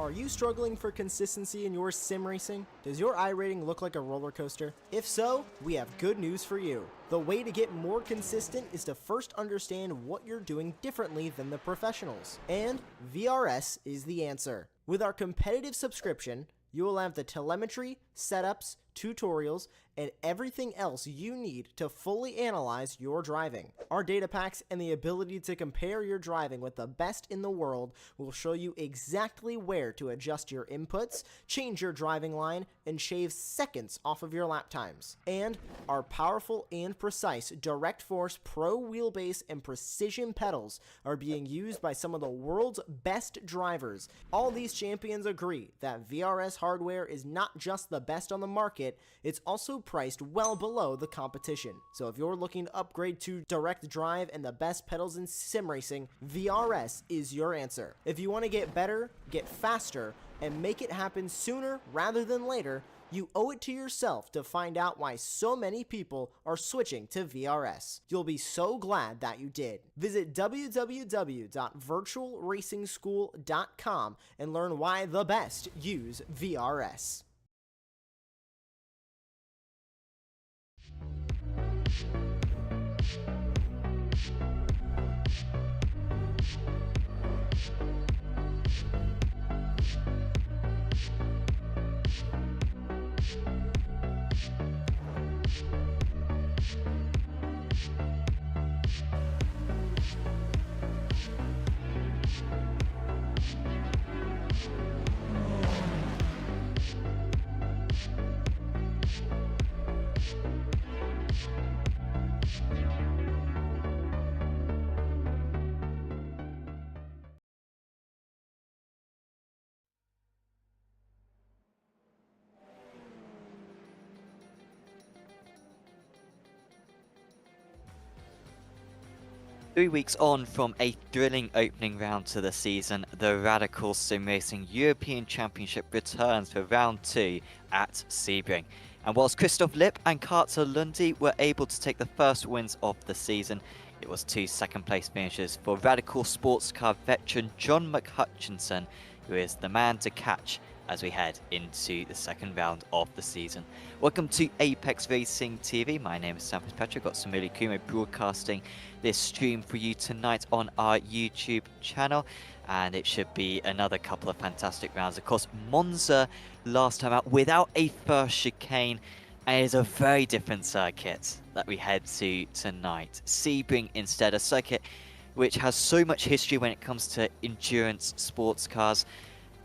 Are you struggling for consistency in your sim racing? Does your iRating look like a roller coaster? If so, we have good news for you. The way to get more consistent is to first understand what you're doing differently than the professionals. And VRS is the answer. With our competitive subscription, you will have the telemetry, setups, tutorials, and everything else you need to fully analyze your driving. Our data packs and the ability to compare your driving with the best in the world will show you exactly where to adjust your inputs, change your driving line, and shave seconds off of your lap times. And our powerful and precise Direct Force Pro wheelbase and precision pedals are being used by some of the world's best drivers. All these champions agree that VRS hardware is not just the best on the market, it's also priced well below the competition. So if you're looking to upgrade to direct drive and the best pedals in sim racing, VRS is your answer. If you want to get better, get faster, and make it happen sooner rather than later, you owe it to yourself to find out why so many people are switching to VRS. You'll be so glad that you did. Visit www.virtualracingschool.com and learn why the best use VRS. Three weeks on from a thrilling opening round to the season, the Radical Sim Racing European Championship returns for round 2 at Sebring. And whilst Christoph Lipp and Carter Lundy were able to take the first wins of the season, it was 2 second-place finishes for Radical Sports Car veteran John McHutchinson, who is the man to catch as we head into the second round of the season. Welcome to Apex Racing TV. My name is Sam Fitzpatrick. Got Samuli Kume broadcasting this stream for you tonight on our YouTube channel, and it should be another couple of fantastic rounds. Of course, Monza last time out without a first chicane, and it is a very different circuit that we head to tonight. Sebring instead, a circuit which has so much history when it comes to endurance sports cars.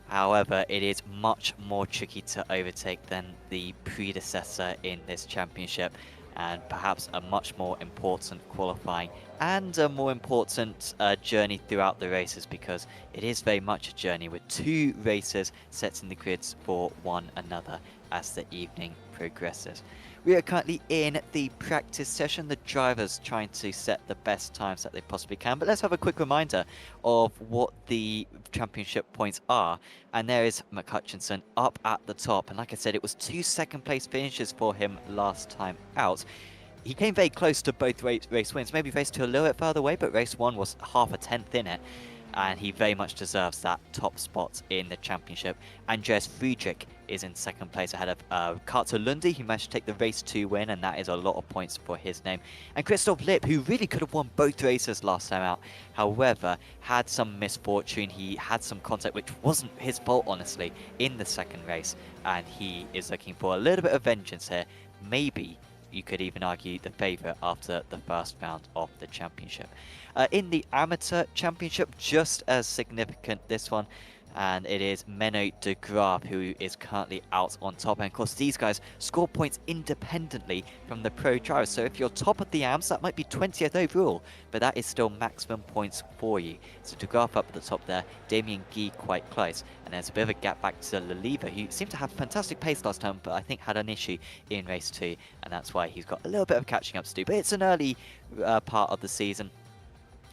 However, it is much more tricky to overtake than the predecessor in this championship, and perhaps a much more important qualifying and a more important journey throughout the races, because it is very much a journey with 2 races setting the grids for one another as the evening progresses. We are currently in the practice session, the drivers trying to set the best times that they possibly can. But let's have a quick reminder of what the championship points are. And there is McHutchinson up at the top. And like I said, it was 2 second-place finishes for him last time out. He came very close to both race wins, maybe race 2 a little bit further away, but race 1 was half a tenth in it. And he very much deserves that top spot in the championship. Andreas Friedrich is in second place ahead of Carter Lundy, who managed to take the race 2 win, and that is a lot of points for his name. And Christoph Lipp, who really could have won both races last time out, however, had some misfortune. He had some contact, which wasn't his fault, honestly, in the second race, and he is looking for a little bit of vengeance here. Maybe you could even argue the favourite after the first round of the championship. In the amateur championship, just as significant this one, and it is Menno de Graaf who is currently out on top. And of course, these guys score points independently from the pro drivers. So if you're top of the AMS, that might be 20th overall, but that is still maximum points for you. So de Graaf up at the top there, Damien Guy quite close. And there's a bit of a gap back to Leliva, who seemed to have fantastic pace last time, but I think had an issue in race 2, and that's why he's got a little bit of catching up to do. But it's an early part of the season,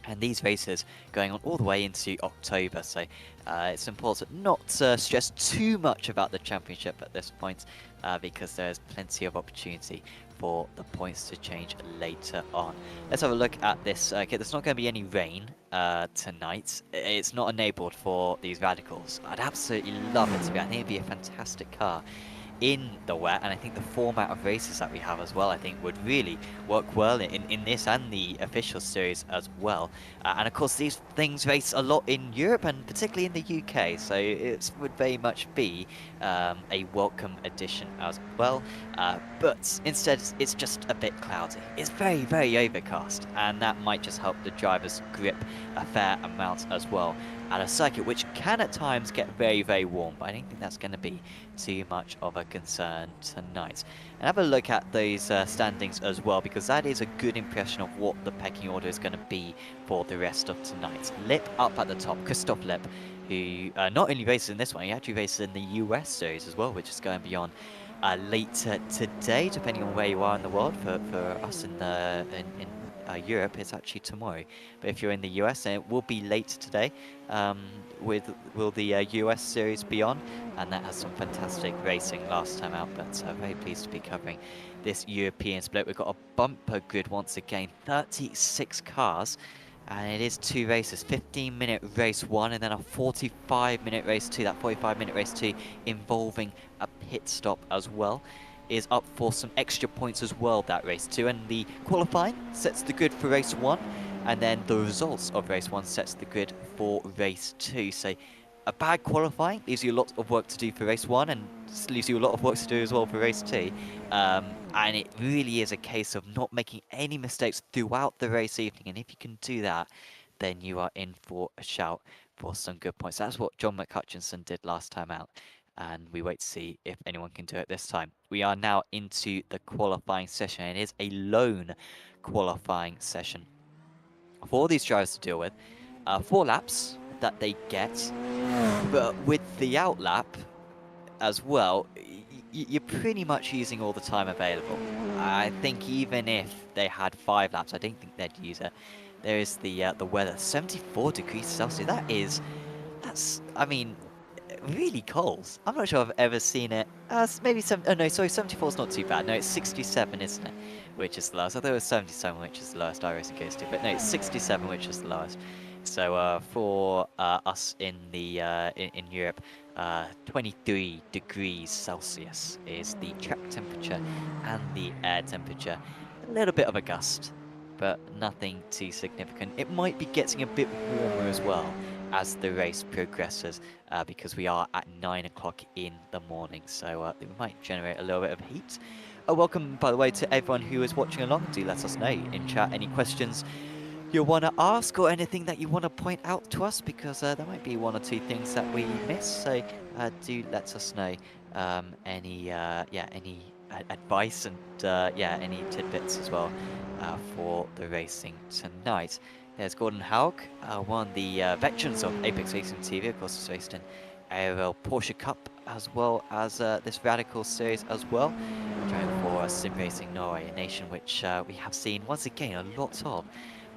and these races going on all the way into October, so it's important not to stress too much about the championship at this point, because there's plenty of opportunity for the points to change later on. Let's have a look at this. Okay, there's not going to be any rain tonight. It's not enabled for these radicals. I'd absolutely love it to be. I think it'd be a fantastic car in the wet, and I think the format of races that we have as well, I think would really work well in this and the official series as well. And of course these things race a lot in Europe and particularly in the UK, so it would very much be a welcome addition as well. But instead it's just a bit cloudy. It's very, very overcast, and that might just help the drivers grip a fair amount as well at a circuit which can at times get very, very warm, but I don't think that's going to be too much of a concern tonight. And have a look at those standings as well, because that is a good impression of what the pecking order is going to be for the rest of tonight. Lip up at the top, Christoph Lip, who not only races in this one, he actually races in the US series as well, which is going to be on later today, depending on where you are in the world. For us in Europe, it's actually tomorrow, but if you're in the US, then it will be later today. Will the US series be on, and that has some fantastic racing last time out, but very pleased to be covering this European split. We've got a bumper grid once again, 36 cars, and it is 2 races, 15-minute race 1 and then a 45-minute race 2. That 45-minute race 2 involving a pit stop as well is up for some extra points as well, that race 2, and the qualifying sets the grid for race 1, and then the results of race 1 sets the grid for race 2. So a bad qualifying leaves you a lot of work to do for race 1 and leaves you a lot of work to do as well for race 2, and it really is a case of not making any mistakes throughout the race evening, and if you can do that, then you are in for a shout for some good points. That's what John McHutchinson did last time out, and we wait to see if anyone can do it this time. We are now into the qualifying session. It is a lone qualifying session for these drivers to deal with. 4 laps that they get, but with the outlap as well, you're pretty much using all the time available. I think even if they had 5 laps, I don't think they'd use it. There is the weather, 74 degrees Celsius. I mean, really cold. I'm not sure I've ever seen it. Maybe 74 is not too bad. No, it's 67, isn't it? Which is the lowest. I thought it was 77, which is the lowest iRacing goes to. But no, it's 67, which is the lowest. So for us in the in Europe, 23 degrees Celsius is the track temperature and the air temperature. A little bit of a gust, but nothing too significant. It might be getting a bit warmer as well as the race progresses, because we are at 9 o'clock in the morning, so we might generate a little bit of heat. Welcome, by the way, to everyone who is watching along. Do let us know in chat any questions you want to ask or anything that you want to point out to us, because there might be 1 or 2 things that we miss, so do let us know any advice and any tidbits as well for the racing tonight. There's Gordon Haug, one of the veterans of Apex Racing TV. Of course, he's raced in AOL Porsche Cup as well as this Radical series as well. Driving for SimRacing Norway, a nation which we have seen once again a lot of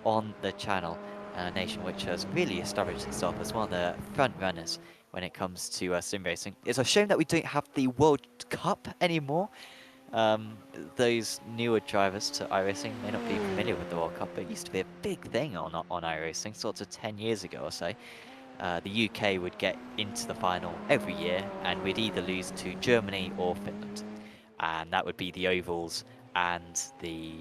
on the channel. A nation which has really established itself as one of the front runners when it comes to sim racing. It's a shame that we don't have the World Cup anymore. Those newer drivers to iRacing may not be familiar with the World Cup, but it used to be a big thing on iRacing, sort of 10 years ago or so. The UK would get into the final every year, and we'd either lose to Germany or Finland. And that would be the ovals and the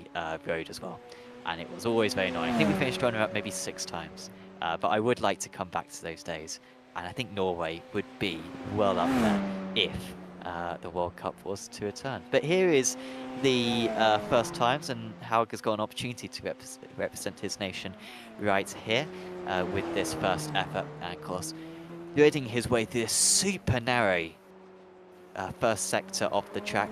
road as well. And it was always very annoying. I think we finished runner-up maybe 6 times, but I would like to come back to those days. And I think Norway would be well up there if the World Cup was to return. But here is the first times, and Haug has got an opportunity to represent his nation right here with this first effort. And of course, threading his way through this super narrow first sector of the track,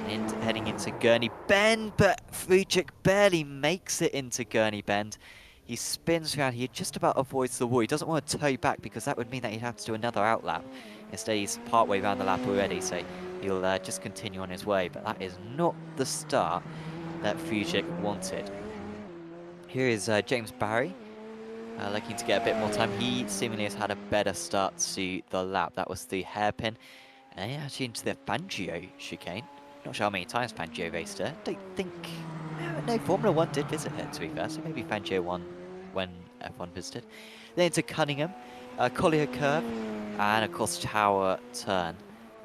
and heading into Gurney Bend, but Fruchik barely makes it into Gurney Bend. He spins around, he just about avoids the wall. He doesn't want to tow back because that would mean that he'd have to do another outlap. Instead, he's partway around the lap already, so he'll just continue on his way. But that is not the start that Fruchik wanted. Here is James Barry, looking to get a bit more time. He seemingly has had a better start to the lap. That was the hairpin. And actually into the Fangio chicane. Not sure how many times Fangio raced her. Don't think... No, Formula 1 did visit her, to be fair, so maybe Fangio won when F1 visited. Then into Cunningham, Collier Curve, and of course Tower Turn.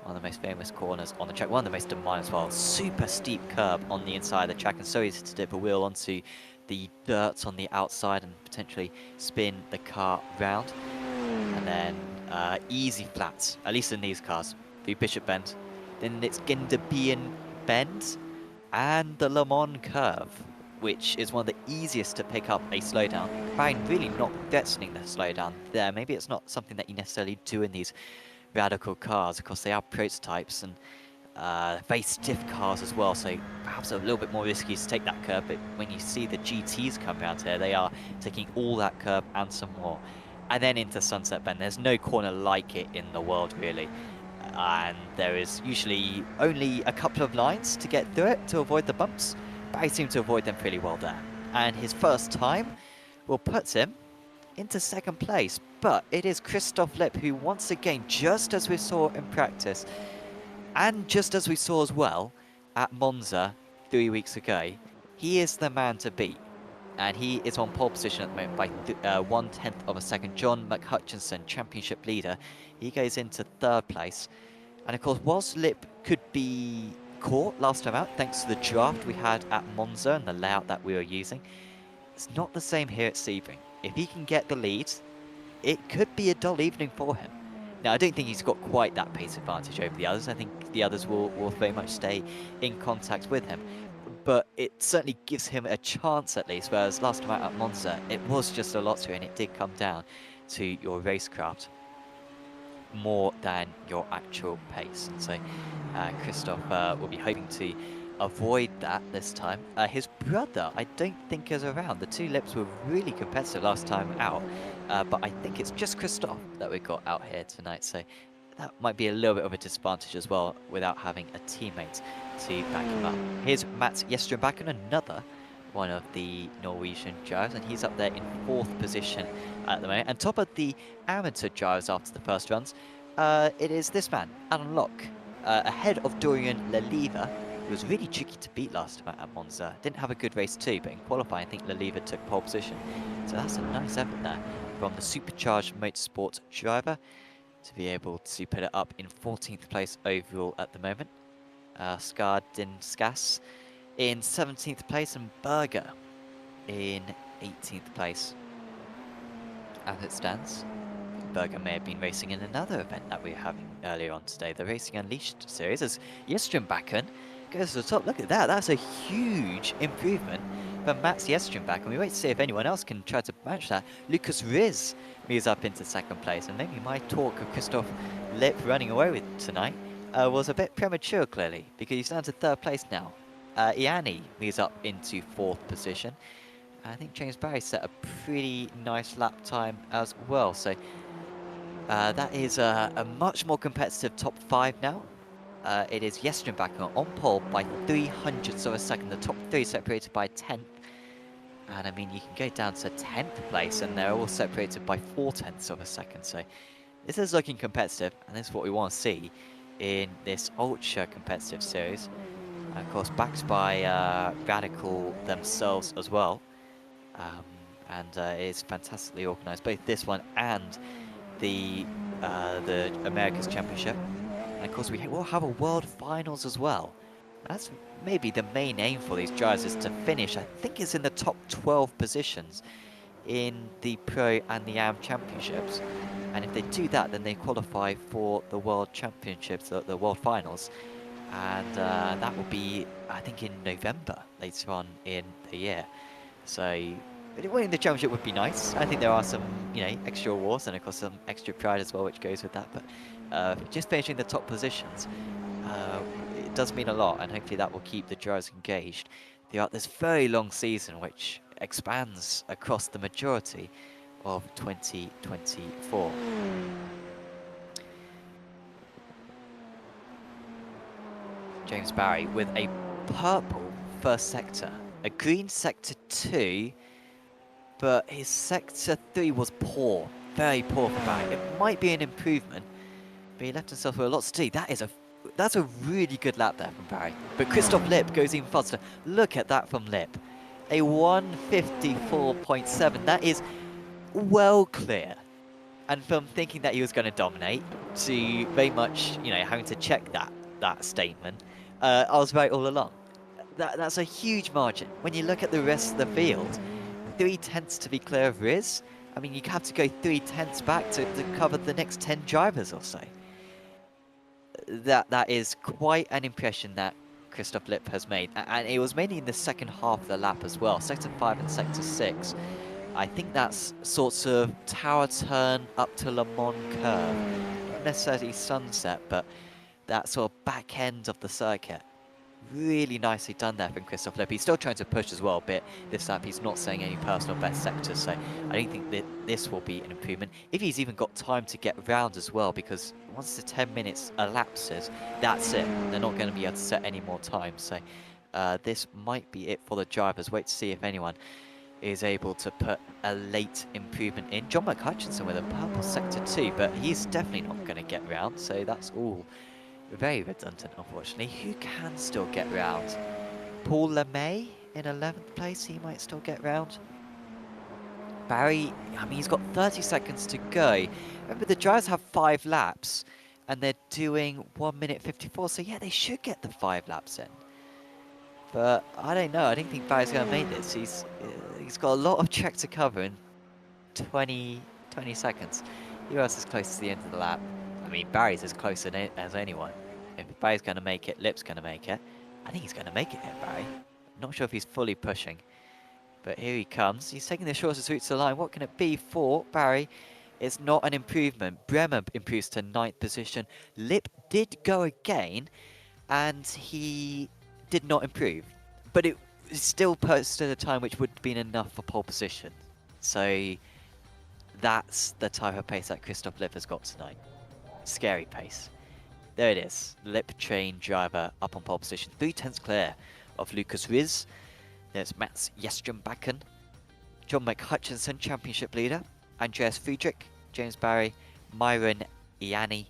One of the most famous corners on the track, one of the most demanding as well. Super steep curb on the inside of the track, and so easy to dip a wheel onto the dirt on the outside and potentially spin the car round. And then easy flats, at least in these cars, the Bishop Bend. Then it's Gindabian Bend and the Le Mans Curve, which is one of the easiest to pick up a slowdown. Fine, really not threatening the slowdown there. Maybe it's not something that you necessarily do in these radical cars. Of course, they are prototypes and very stiff cars as well, so perhaps a little bit more risky to take that curve. But when you see the GTs come around here, they are taking all that curve and some more. And then into Sunset Bend. There's no corner like it in the world, really. And there is usually only a couple of lines to get through it to avoid the bumps, but I seem to avoid them pretty well there. And his first time will put him into second place, but it is Christoph Lipp who once again, just as we saw in practice, and just as we saw as well at Monza 3 weeks ago, he is the man to beat. And he is on pole position at the moment by 1/10 of a second. John McHutchinson, championship leader, he goes into third place. And of course, whilst Lipp could be caught last time out, thanks to the draft we had at Monza and the layout that we were using, it's not the same here at Sebring. If he can get the lead, it could be a dull evening for him. Now, I don't think he's got quite that pace advantage over the others. I think the others will very much stay in contact with him. But it certainly gives him a chance at least, whereas last time out at Monza, it was just a lottery and it did come down to your racecraft more than your actual pace. And so Christoph will be hoping to avoid that this time. His brother, I don't think is around. The two Lips were really competitive last time out, but I think it's just Christoph that we got out here tonight. So that might be a little bit of a disadvantage as well without having a teammate to back him up. Here's Mats Jestrenbakken, another one of the Norwegian drivers, and he's up there in 4th position at the moment. And top of the amateur drivers after the first runs, it is this man, Alan Locke, ahead of Dorian Leliva, who was really tricky to beat last time at Monza. Didn't have a good race too, but in qualifying, I think Leliva took pole position. So that's a nice effort there from the supercharged motorsport driver to be able to put it up in 14th place overall at the moment. Skardin in 17th place and Berger in 18th place. As it stands, Berger may have been racing in another event that we were having earlier on today, the Racing Unleashed series, as Jestrenbakken goes to the top. Look at that, that's a huge improvement for Mats Jestrenbakken. We wait to see if anyone else can try to match that. Lucas Riz moves up into 2nd place, and maybe my talk of Christoph Lipp running away with tonight was a bit premature, clearly, because he's down to 3rd place now. Ianni moves up into 4th position. I think James Barry set a pretty nice lap time as well, so that is a much more competitive top 5 now. It is Jestrenbakken on pole by 300ths of a second, the top 3 separated by 10th. And I mean, you can go down to 10th place and they're all separated by 4/10ths of a second. So this is looking competitive, and this is what we want to see in this ultra competitive series. And of course, backed by Radical themselves as well. And it is fantastically organised, both this one and the America's Championship. And of course, we will have a World Finals as well. That's maybe the main aim for these drivers, is to finish, I think it's in the top 12 positions in the Pro and the Am Championships. And if they do that, then they qualify for the World Championships, the World Finals. And that will be, I think, in November, later on in the year. So winning the championship would be nice. I think there are some, extra awards and of course some extra pride as well, which goes with that. But just finishing the top positions, it does mean a lot, and hopefully that will keep the drivers engaged throughout this very long season, which expands across the majority of 2024. James Barry with a purple first sector, a green sector 2, but his sector 3 was poor, very poor for Barry. It might be an improvement, but he left himself with a lot to do. That's a really good lap there from Barry. But Christoph Lipp goes even faster. Look at that from Lipp. A 1:54.7. That is well clear. And from thinking that he was going to dominate to very much, you know, having to check that statement, I was right all along. That's a huge margin. When you look at the rest of the field, 3/10 to be clear of Riz. I mean, you have to go 3/10 back to cover the next 10 drivers or so. That is quite an impression that Christoph Lipp has made, and it was mainly in the second half of the lap as well, sector 5 and sector 6. I think that's sorts of tower turn up to Le Mans curve, not necessarily sunset, but that sort of back end of the circuit. Really nicely done there from Christoph Lipp. He's still trying to push as well a bit this lap. He's not saying any personal best sectors, so I don't think that this will be an improvement. If he's even got time to get round as well, because once the 10 minutes elapses, that's it. They're not going to be able to set any more time, so this might be it for the drivers. Wait to see if anyone is able to put a late improvement in. John McHutchinson with a purple sector 2, but he's definitely not going to get round, so that's all very redundant, unfortunately. Who can still get round? Paul LeMay in 11th place, he might still get round. Barry, I mean, he's got 30 seconds to go. Remember, the drivers have 5 laps, and they're doing 1:54, so yeah, they should get the 5 laps in. But I don't know, I don't think Barry's going to make this. He's got a lot of track to cover in 20 seconds. Who else is close to the end of the lap? I mean, Barry's as close as anyone. If Barry's going to make it, Lipp's going to make it. I think he's going to make it here, Barry. Not sure if he's fully pushing. But here he comes. He's taking the shortest route to the line. What can it be for Barry? It's not an improvement. Bremer improves to 9th position. Lipp did go again, and he did not improve. But it still posted a time which would have been enough for pole position. So that's the type of pace that Christoph Lipp has got tonight. Scary pace. There it is. Lipp train driver up on pole position. 3/10 clear of Lucas Riz. There's Mats Jestrenbacken. John McHutchinson, championship leader. Andreas Friedrich, James Barry, Myron Ianni,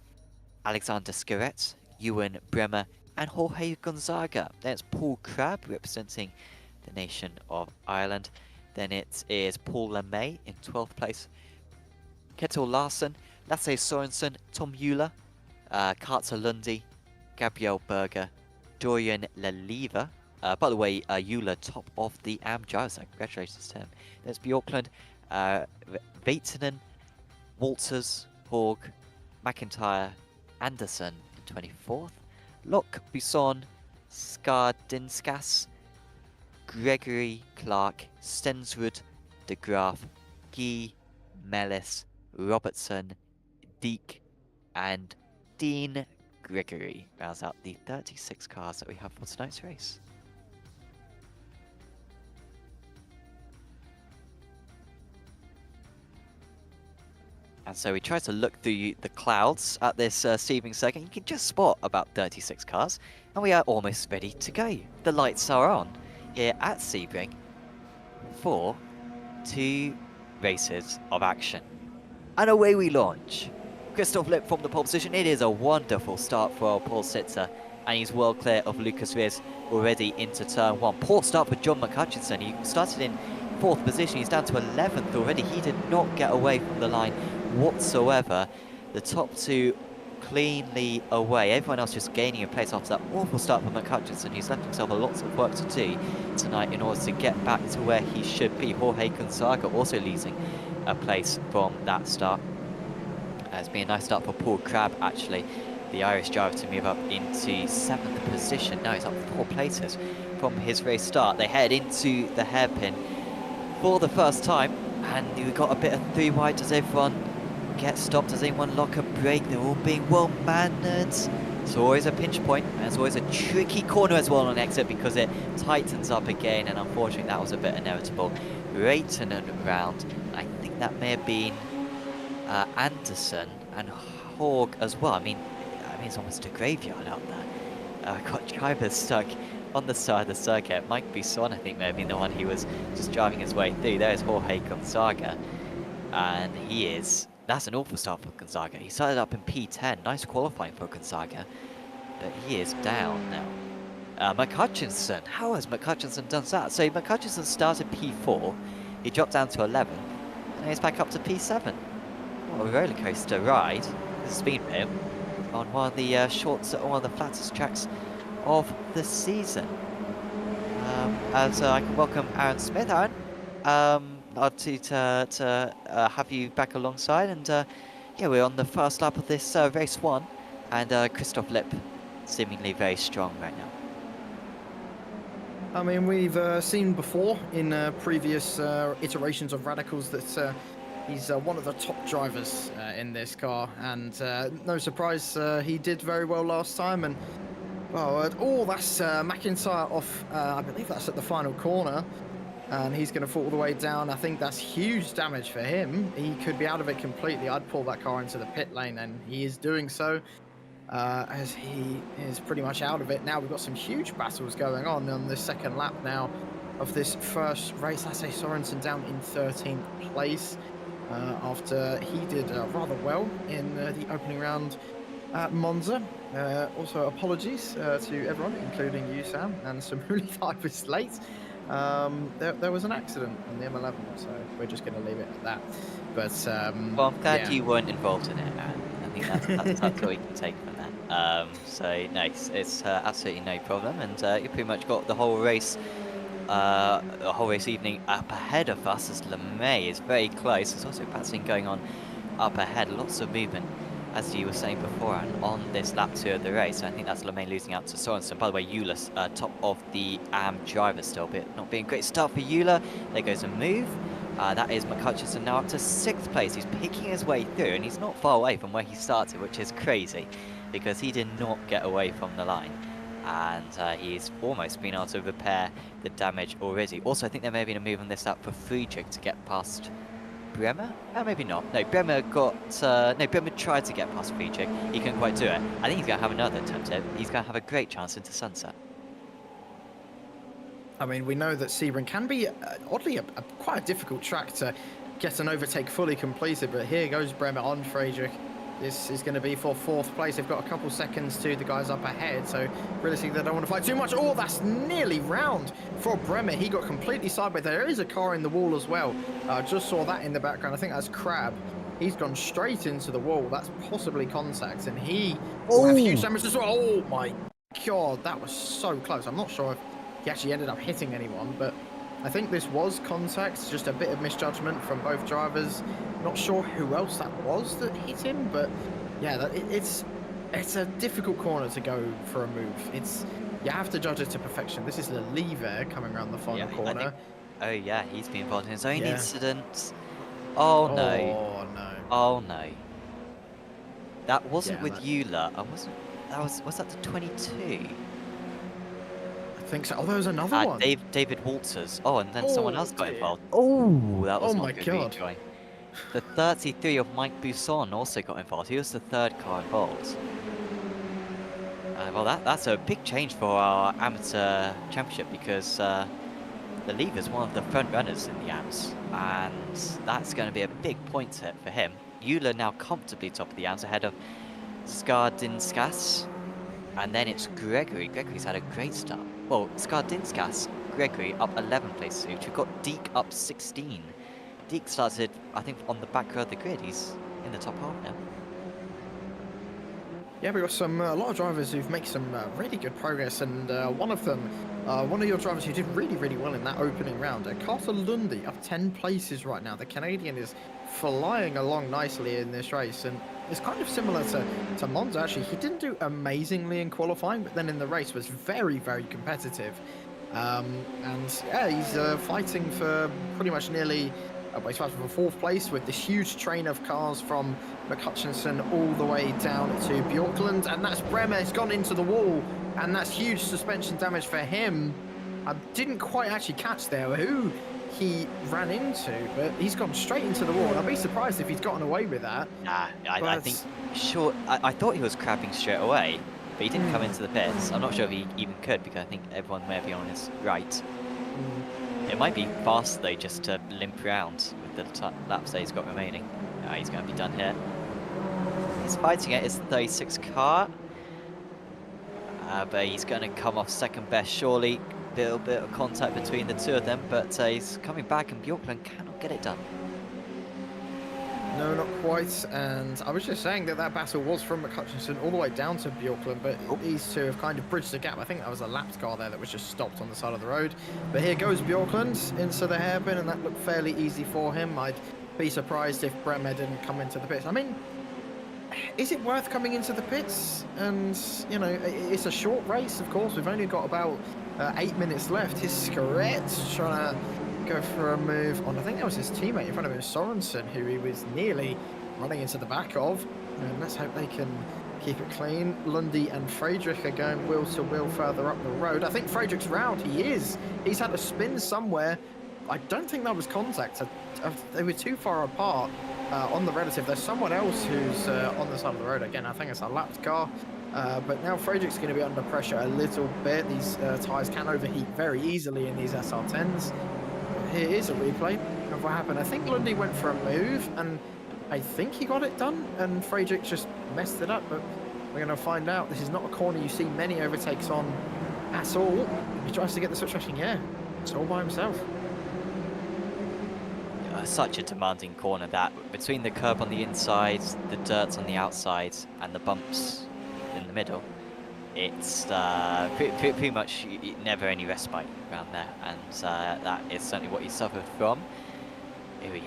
Alexander Skiret, Ewan Bremer, and Jorge Gonzaga. There's Paul Crabb representing the nation of Ireland. Then it is Paul LeMay in 12th place. Ketil Larsen, Lasse Sorensen, Tom Euler, Karter Lundy, Gabriel Berger, Dorian Leliva. By the way, Euler top of the AM drivers, so congratulations to him. There's Bjorklund, Veitanen, Walters, Horg, McIntyre, Anderson in 24th. Locke, Buisson, Skardinskas, Gregory Clark, Stensrud, De Graaf, Guy, Mellis, Robertson, Deek, and Dean Gregory rounds out the 36 cars that we have for tonight's race. And so we try to look through the clouds at this Sebring circuit. You can just spot about 36 cars, and we are almost ready to go. The lights are on here at Sebring for 2 races of action. And away we launch. Christoph Lipp from the pole position. It is a wonderful start for our pole sitter, and he's well clear of Lucas Riz already into turn 1. Poor start for John McHutchinson. He started in 4th position. He's down to 11th already. He did not get away from the line whatsoever. The top 2 cleanly away. Everyone else just gaining a place after that awful start for McHutchinson, who's left himself a lot of work to do tonight in order to get back to where he should be. Jorge Gonzaga also losing a place from that start. It's been a nice start for Paul Crabb, actually, the Irish driver, to move up into 7th position. Now he's up 4 places from his race start. They head into the hairpin for the first time, and we've got a bit of 3 wide. Does everyone get stopped? Does anyone lock a brake? They're all being well mannered. It's always a pinch point, and it's always a tricky corner as well on exit because it tightens up again, and unfortunately that was a bit inevitable. Reitanen around. I think that may have been Anderson and Horg as well. I mean it's almost a graveyard out there. Got drivers stuck on the side of the circuit. Mike Buisson, I think, may have been the one who was just driving his way through. There's Jorge Gonzaga, and that's an awful start for Gonzaga. He started up in P10. Nice qualifying for Gonzaga. but he is down now. McHutchinson, how has McHutchinson done that? So McHutchinson started P4, he dropped down to 11, and he's back up to P7. What a roller coaster ride this has been for him on one of the one of the flattest tracks of the season. As I can welcome Aaron Smith. Aaron, I'd to have you back alongside, and yeah, we're on the first lap of this race 1, and Christoph Lipp seemingly very strong right now. I mean, we've seen before in previous iterations of Radicals that he's one of the top drivers in this car, and no surprise, he did very well last time. And well, that's McIntyre off. I believe that's at the final corner, and he's going to fall all the way down. I think that's huge damage for him. He could be out of it completely. I'd pull that car into the pit lane, and he is doing so. As he is pretty much out of it. Now we've got some huge battles going on this second lap now of this first race. I say Sorensen down in 13th place after he did rather well in the opening round at Monza. Also apologies to everyone, including you, Sam, and some really I was late. There was an accident on the M11, so we're just going to leave it at that. But well, I'm glad you weren't involved in it, Aaron. I think that's what we can take from that. So no, it's absolutely no problem, and you pretty much got the whole race evening up ahead of us, as LeMay is very close. There's also passing going on up ahead, lots of movement, as you were saying before, and on this lap 2 of the race. I think that's LeMay losing out to Sorensen. By the way, Euler's top of the AM driver still, but not being a great start for Euler. There goes a move. That is McHutchinson now up to 6th place. He's picking his way through, and he's not far away from where he started, which is crazy, because he did not get away from the line. And he's almost been able to repair the damage already. Also, I think there may have been a move on this lap for Friedrich to get past Bremer? Maybe not. No, Bremer tried to get past Friedrich. He couldn't quite do it. I think he's going to have another attempt at it. He's going to have a great chance into Sunset. I mean, we know that Sebring can be, oddly, quite a difficult track to get an overtake fully completed, but here goes Bremer on Friedrich. This is going to be for 4th place. They've got a couple seconds to the guys up ahead, so realistically they don't want to fight too much. Oh, that's nearly round for Bremer. He got completely sideways. There is a car in the wall as well. Just saw that in the background. I think that's Crab. He's gone straight into the wall. That's possibly contact, and he will have huge damage as well. Oh my God, that was so close. I'm not sure if he actually ended up hitting anyone, but I think this was contact, just a bit of misjudgment from both drivers. Not sure who else that was that hit him, but yeah, it's a difficult corner to go for a move. You have to judge it to perfection. This is Lelive coming around the final corner. Oh yeah, he's been involved in his own incident. Oh no. Oh no. Oh no. That wasn't with Euler. Was that the 22? I think so. Oh, there was another one. David Walters. Oh, and then someone else got involved. Oh, that was my God. The 33 of Mike Busson also got involved. He was the 3rd car involved. Well, that's a big change for our amateur championship, because the Lever is one of the front runners in the AMS, and that's going to be a big point hit for him. Euler now comfortably top of the AMS ahead of Skardinskas, and then it's Gregory. Gregory's had a great start. Well, Skardinskas, Gregory up 11 places. We've got Deke up 16. Deke started, I think, on the back row of the grid. He's in the top half now. Yeah, we've got a lot of drivers who've made some really good progress, and one of them, one of your drivers who did really, really well in that opening round, Carter Lundy, up 10 places right now. The Canadian is flying along nicely in this race, and it's kind of similar to Monza, actually. He didn't do amazingly in qualifying, but then in the race was very, very competitive. And yeah, he's fighting for pretty much nearly... he's fighting for 4th place with this huge train of cars from McHutchinson all the way down to Bjorkland, and that's Bremer. It's gone into the wall, and that's huge suspension damage for him. I didn't quite actually catch there who he ran into, but he's gone straight into the wall. I'd be surprised if he's gotten away with that. Nah, I think, sure, I thought he was crabbing straight away, but he didn't come into the pits. I'm not sure if he even could, because I think everyone may be on his right. It might be fast though, just to limp around with the laps that he's got remaining. He's going to be done here. He's fighting it. It's the 36 car. but he's going to come off second best, surely. Little bit of contact between the two of them, but he's coming back, and Bjorklund cannot get it done. No, not quite. And I was just saying that battle was from McCutcheon all the way down to Bjorklund, but these two have kind of bridged the gap. I think that was a lapped car there that was just stopped on the side of the road. But here goes Bjorklund into the hairpin, and that looked fairly easy for him. I'd be surprised if Bremer didn't come into the pits. I mean, is it worth coming into the pits? And, you know, it's a short race, of course. We've only got about 8 minutes left. His Scarrett trying to go for a move on, I think that was his teammate in front of him, Sorensen, who he was nearly running into the back of. And let's hope they can keep it clean. Lundy and Friedrich are going wheel to wheel further up the road. I think Friedrich's round. He is. He's had a spin somewhere. I don't think that was contact. They were too far apart on the relative. There's someone else who's on the side of the road. Again, I think it's a lapped car. But now Friedrich's going to be under pressure a little bit. These tyres can overheat very easily in these SR10s. Here is a replay of what happened. I think Lundy went for a move, and I think he got it done, and Friedrich just messed it up. But we're going to find out. This is not a corner you see many overtakes on at all. He tries to get the switch racing. Yeah, it's all by himself. Such a demanding corner, that between the curb on the inside, the dirt on the outside, and the bumps in the middle. It's pretty much never any respite around there, and that is certainly what he suffered from. Here we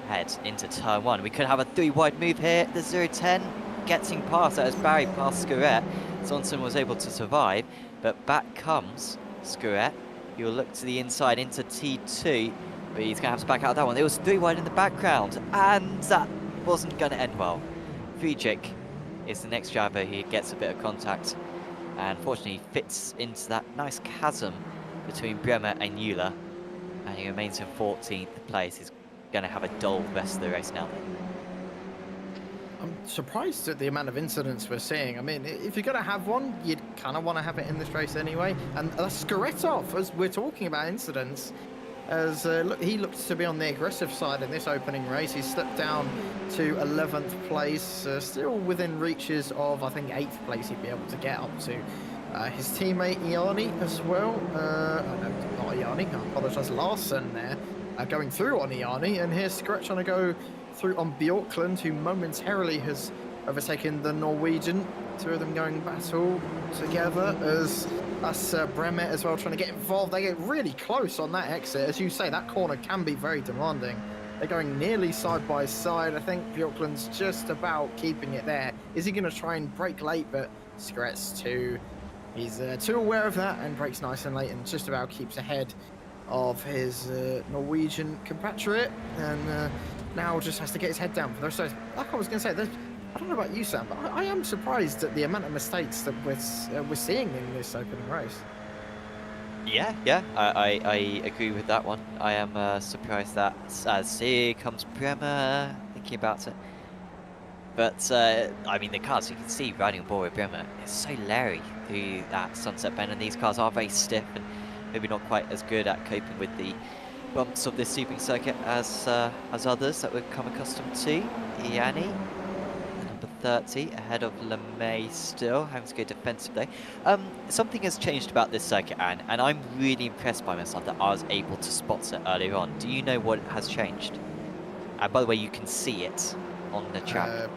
head into turn one. We could have a 3-wide move here. The 0-10 getting past that as Barry passed Scarrett. Sonson was able to survive, but back comes Scarrett. He'll look to the inside into T2, but he's going to have to back out of that one. There was 3-wide in the background, and that wasn't going to end well. Friedrich is the next driver who gets a bit of contact, and fortunately fits into that nice chasm between Bremer and Euler, and he remains in 14th place. He's going to have a dull rest of the race now. I'm surprised at the amount of incidents we're seeing. I mean, if you're going to have one, you'd kind of want to have it in this race anyway. And Skaretov, as we're talking about incidents, as he looks to be on the aggressive side in this opening race. He's slipped down to 11th place, still within reaches of, I think, 8th place he'd be able to get up to. His teammate Iani as well, not Iani, I apologise, Larson there, going through on Iani, and here's Scratch trying to go through on Bjorklund, who momentarily has overtaken the Norwegian. Two of them going battle together, as that's Bremer as well trying to get involved. They get really close on that exit. As you say, that corner can be very demanding. They're going nearly side by side. I think Bjorklund's just about keeping it there. Is he going to try and brake late? But Skretz too. He's too aware of that and brakes nice and late, and just about keeps ahead of his Norwegian compatriot. And now just has to get his head down for those. So, like I was going to say, I don't know about you, Sam, but I am surprised at the amount of mistakes that we're seeing in this opening race. Yeah, I agree with that one. I am surprised that as here comes Bremer thinking about it. But I mean, the cars you can see riding on board with Bremer is so leery through that sunset bend, and these cars are very stiff and maybe not quite as good at coping with the bumps of this Sebring circuit as others that we've come accustomed to. Iani, number 30, ahead of LeMay still, having to go defensively. Something has changed about this circuit, Anne, and I'm really impressed by myself that I was able to spot it earlier on. Do you know what has changed? And by the way, you can see it on the track.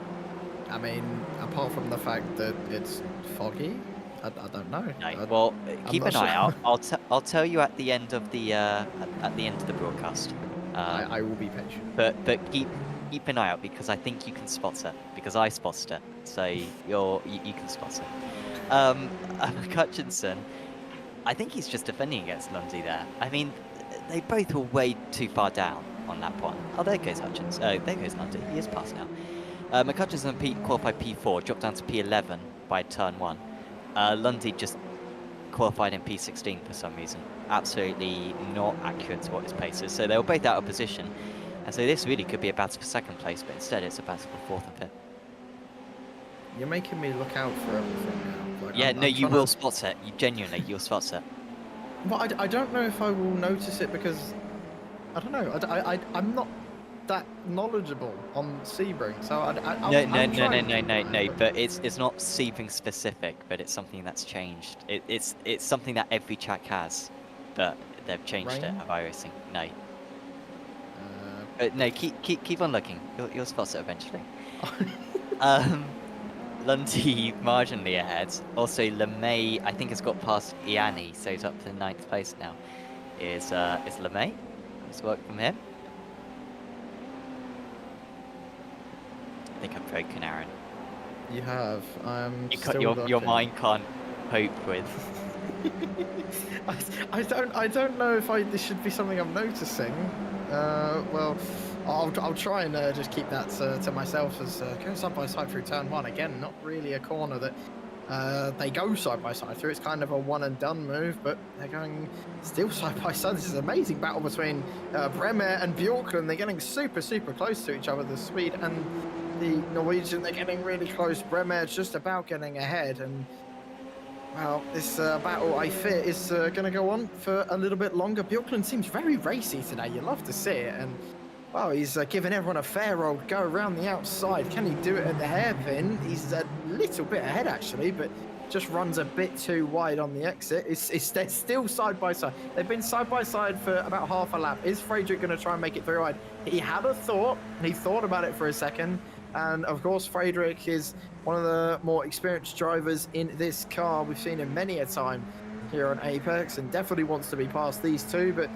I mean, apart from the fact that it's foggy, I don't know. No, well, keep an eye out. I'll tell you at the end of the broadcast. I will be patient. But keep an eye out, because I think you can spot it, because I spotted it. So you can spot it. Hutchinson, I think he's just defending against Lundy there. I mean, they both were way too far down on that one. Oh, there goes Hutchinson. Oh, there goes Lundy. He is past now. McHutchinson qualified P4, dropped down to P11 by turn 1. Lundy just qualified in P16 for some reason. Absolutely not accurate to what his pace is. So they were both out of position. And so this really could be a battle for second place, but instead it's a battle for 4th and 5th. You're making me look out for everything now. Like, yeah, you will spot it. You'll spot it. But I don't know if I will notice it, because I don't know. I'm not that knowledgeable on Sebring, so No. But it's not Sebring specific, but it's something that's changed. It's something that every track has, but they've changed it at iRacing. No. But no, keep on looking. You'll spot it eventually. Lundy marginally ahead. Also, LeMay, I think, has got past Ianni, so he's up to 9th place now. Is LeMay? Nice work from him. I think I've broken Aaron. You have. Your mind can't cope with. I don't know if this should be something I'm noticing. Well, I'll try and just keep that to myself, as going side by side through turn 1. Again, not really a corner that they go side by side through. It's kind of a one and done move, but they're going still side by side. This is an amazing battle between Bremer and Bjorklund. They're getting super close to each other. The Swede and the Norwegian, they're getting really close. Bremer just about getting ahead, and well, this battle, I fear, is going to go on for a little bit longer. Bjorklund seems very racy today. You love to see it, and well, he's giving everyone a fair old go around the outside. Can he do it at the hairpin? He's a little bit ahead, actually, but just runs a bit too wide on the exit. They're still side by side. They've been side by side for about half a lap. Is Frederick going to try and make it through wide? He had a thought. He thought about it for a second. And of course, Frederick is one of the more experienced drivers in this car. We've seen him many a time here on Apex, and definitely wants to be past these two. But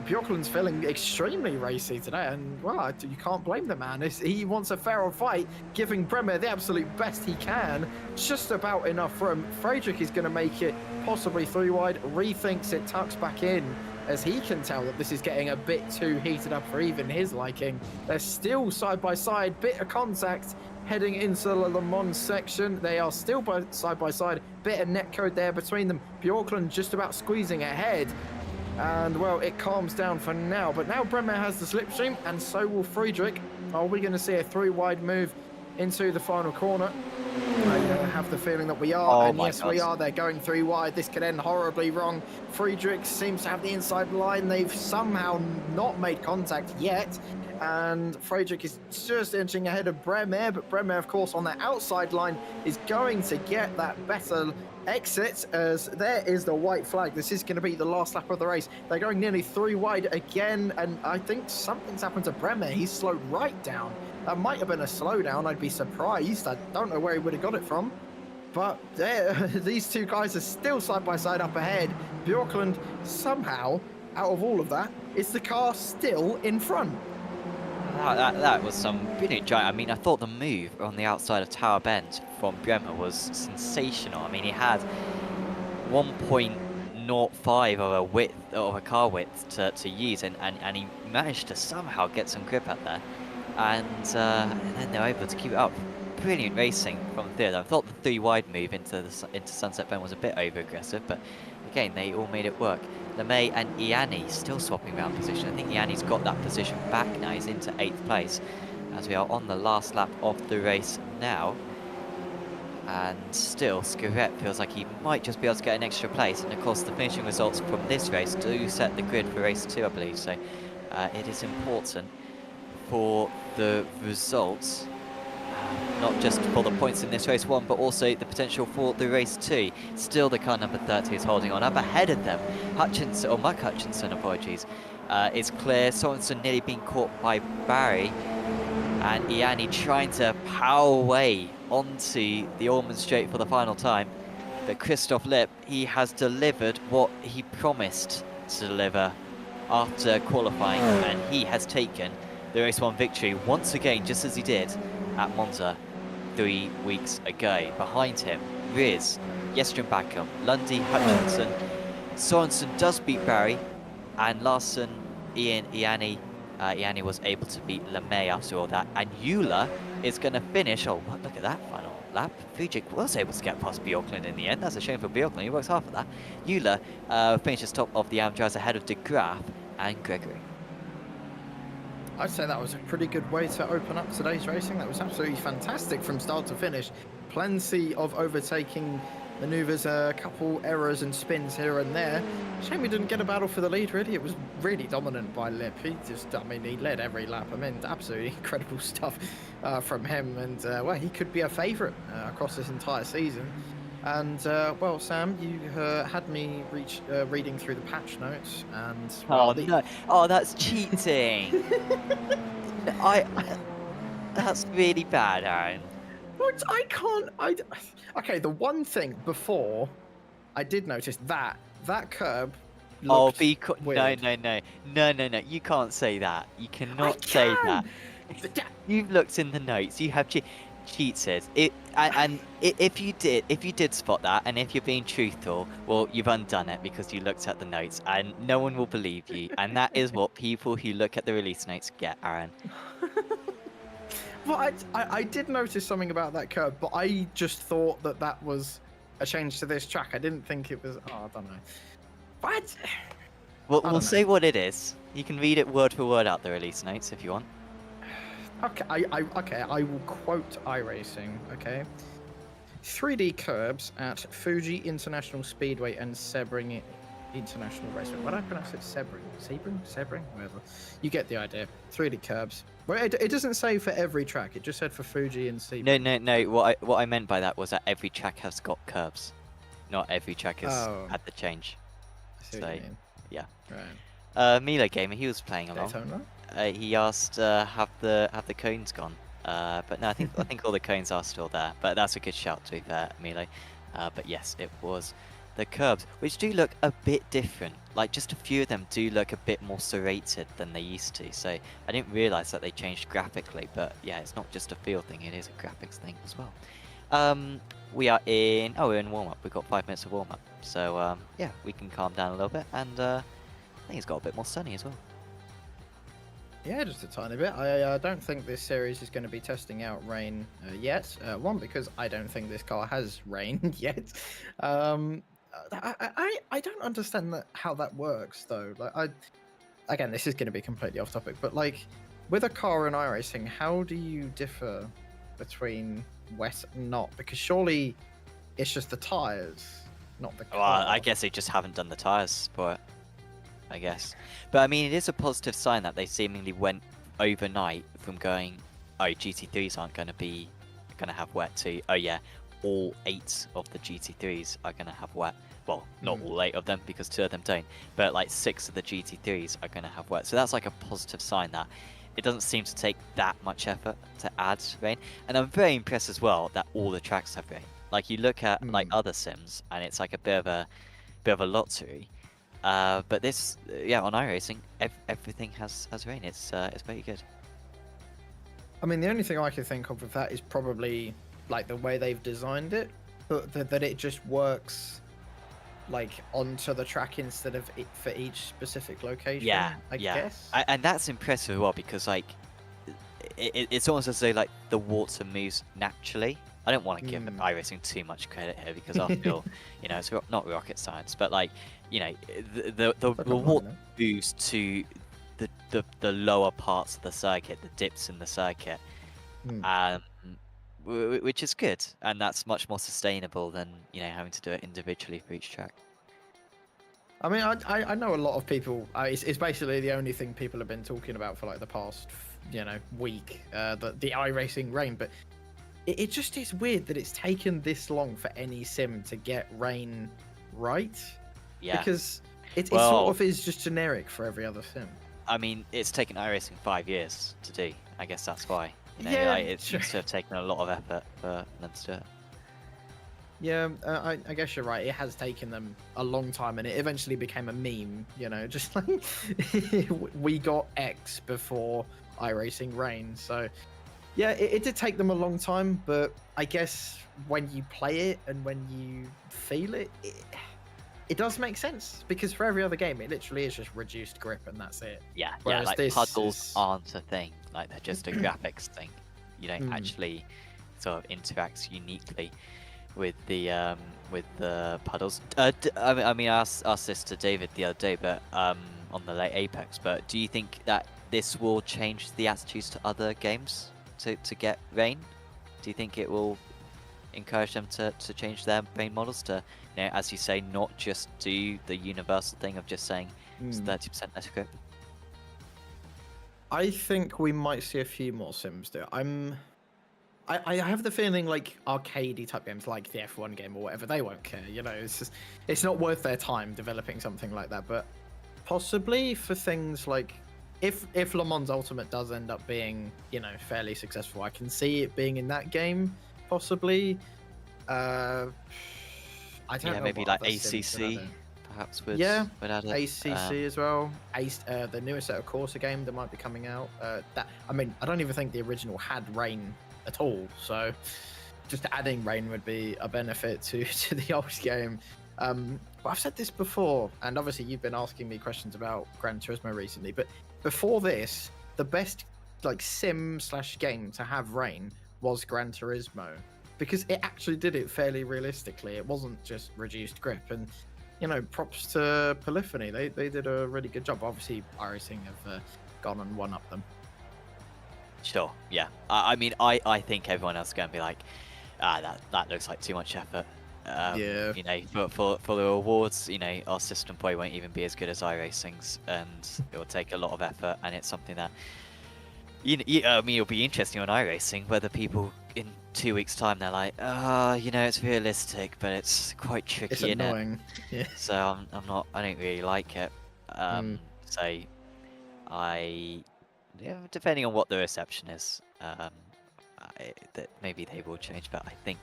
Bjorklund's feeling extremely racy today, and well, you can't blame the man. He wants a fair fight, giving Bremer the absolute best he can. Just about enough room. Frederick is going to make it possibly through wide, rethinks it, tucks back in, as he can tell that this is getting a bit too heated up for even his liking. They're still side by side, bit of contact heading into the Le Mans section. They are still side by side, bit of netcode there between them. Bjorklund just about squeezing ahead. And well, it calms down for now, but now Bremer has the slipstream, and so will Friedrich. Are we going to see a through wide move into the final corner? I have the feeling that we are, and yes, we are. They're going through wide. This could end horribly wrong. Friedrich seems to have the inside line. They've somehow not made contact yet, and Friedrich is just inching ahead of Bremer, but Bremer, of course, on the outside line is going to get that better exit, as there is the white flag. This is going to be the last lap of the race. They're going nearly through wide again, and I think something's happened to Bremer. He's slowed right down. That might have been a slowdown. I'd be surprised. I don't know where he would have got it from. But there, these two guys are still side by side up ahead. Bjorklund, somehow, out of all of that, is the car still in front. That was some brilliant giant. I mean, I thought the move on the outside of Tower Bend from Bremer was sensational. I mean, he had 1.05 of a car width to use, and he managed to somehow get some grip out there. And then they're able to keep it up. Brilliant racing from there. I thought the 3 wide move into Sunset Bend was a bit over aggressive, but again, they all made it work. LeMay and Ianni still swapping around position. I think Ianni's got that position back now. He's into 8th place as we are on the last lap of the race now. And still, Scarrett feels like he might just be able to get an extra place. And of course, the finishing results from this race do set the grid for race 2, I believe. So it is important for the results, not just for the points in this race 1, but also the potential for the race 2. Still, the car number 30 is holding on. Up ahead of them, Hutchinson, or Mike Hutchinson, apologies, is clear. Sorensen nearly being caught by Barry, and Ianni trying to power away onto the Ormond Straight for the final time. But Christoph Lipp, he has delivered what he promised to deliver after qualifying, and he has taken the race 1 victory once again, just as he did at Monza 3 weeks ago. Behind him, Riz, Jestrom Backham, Lundy, Hutchinson. Sorensen does beat Barry, and Larson, Ianni was able to beat LeMay after all that, and Euler is going to finish. Oh, look at that final lap. Friedrich was able to get past Bjorklund in the end. That's a shame for Bjorklund. He works hard for that. Euler finishes top of the Amdras ahead of De Graaf and Gregory. I'd say that was a pretty good way to open up today's racing. That was absolutely fantastic from start to finish. Plenty of overtaking maneuvers, a couple errors and spins here and there. Shame we didn't get a battle for the lead, really. It was really dominant by Lip. He led every lap. I mean, absolutely incredible stuff from him. And, well, he could be a favourite across this entire season. And, well, Sam, you had me reading through the patch notes. And, well, no. Oh, that's cheating. That's really bad, Aaron. What? I can't. Okay, the one thing before I did notice that curb. Oh, weird. no. You can't say that. You cannot I say can! that. You've looked in the notes. You have cheated. If you did spot that, and if you're being truthful, well, you've undone it because you looked at the notes, and no one will believe you. And that is what people who look at the release notes get, Aaron. Well, I did notice something about that curb, but I just thought that was a change to this track. I didn't think it was. Oh, I don't know. What? We'll say what it is. You can read it word for word out the release notes if you want. Okay, I will quote iRacing. Okay, 3D curbs at Fuji International Speedway and Sebring International Raceway. Why do I pronounce it Sebring? Whatever. You get the idea. 3D curbs. Well, it doesn't say for every track. It just said for Fuji and Sebring. No. What I meant by that was that every track has got curbs. Not every track has had the change. I see what you mean. Yeah. Right. Milo Gamer, he was playing along. He asked, have the cones gone? But no, I think all the cones are still there. But that's a good shout to be fair, Milo. But yes, it was the curbs, which do look a bit different. Like just a few of them do look a bit more serrated than they used to. So I didn't realise that they changed graphically. But yeah, it's not just a feel thing; it is a graphics thing as well. We are in. Oh, we're in warm up. We've got 5 minutes of warm up. So yeah, we can calm down a little bit, and I think it's got a bit more sunny as well. Yeah, just a tiny bit. I don't think this series is going to be testing out rain yet. One, because I don't think this car has rain yet. I don't understand how that works though. Like, again, this is going to be completely off topic, but like with a car in iRacing, how do you differ between wet and not? Because surely it's just the tires, not the car. Well, I guess they just haven't done the tires for it. I guess. But I mean, it is a positive sign that they seemingly went overnight from going, oh, GT3s aren't going to have wet to, oh yeah, all 8 of the GT3s are going to have wet. Well, not all 8 of them because 2 of them don't, but like 6 of the GT3s are going to have wet. So that's like a positive sign that it doesn't seem to take that much effort to add rain. And I'm very impressed as well that all the tracks have rain. Like you look at like other sims and it's like a bit of a lottery. But this, yeah, on iRacing, everything has rain. It's very good. I mean, the only thing I can think of with that is probably like the way they've designed it, but that it just works like onto the track instead of it for each specific location. Yeah, I guess. And that's impressive as well because like it's almost as though like the water moves naturally. I don't want to give iRacing too much credit here because I feel, you know, it's not rocket science, but like, you know, the water moves to the lower parts of the circuit, the dips in the circuit, which is good, and that's much more sustainable than, you know, having to do it individually for each track. I mean, I know a lot of people. It's basically the only thing people have been talking about for like the past, you know, week. The iRacing rain, but it just is weird that it's taken this long for any sim to get rain right. Yeah. Because it sort of is just generic for every other sim. I mean, it's taken iRacing 5 years to do. I guess that's why. You know, yeah, like, it seems to have taken a lot of effort for them to do it. Yeah, I guess you're right. It has taken them a long time, and it eventually became a meme. You know, just like we got X before iRacing rain. So yeah, it did take them a long time, but I guess when you play it and when you feel it, it does make sense, because for every other game, it literally is just reduced grip and that's it. Yeah, whereas like puddles aren't a thing. Like they're just a graphics thing. You don't actually sort of interact uniquely with the puddles. I mean, I asked this to David the other day, but on the late Apex. But do you think that this will change the attitudes to other games to get rain? Do you think it will encourage them to change their main models to, you know, as you say, not just do the universal thing of just saying it's 30% less grip. I think we might see a few more sims do it. I have the feeling like arcadey type games like the F1 game or whatever, they won't care. You know, it's not worth their time developing something like that. But possibly for things like if Le Mans Ultimate does end up being, you know, fairly successful, I can see it being in that game possibly. I don't know. Maybe what like other sims would ACC add it. perhaps would add it. ACC as well. The newest set of Corsa game that might be coming out. I mean, I don't even think the original had rain at all. So just adding rain would be a benefit to the old game. But I've said this before, and obviously you've been asking me questions about Gran Turismo recently. But before this, the best like sim/game to have rain was Gran Turismo, because it actually did it fairly realistically. It wasn't just reduced grip, and you know, props to Polyphony. They did a really good job. Obviously, iRacing have gone and one up them. Sure, yeah. I mean, I think everyone else is going to be like, that looks like too much effort. Yeah. You know, for the rewards, you know, our system probably won't even be as good as iRacing's, and it will take a lot of effort, and it's something that, I mean, it'll be interesting on iRacing whether people in 2 weeks' time they're like, you know, it's realistic, but it's quite tricky. It's annoying. Yeah. So I don't really like it. So depending on what the reception is, that maybe they will change, but I think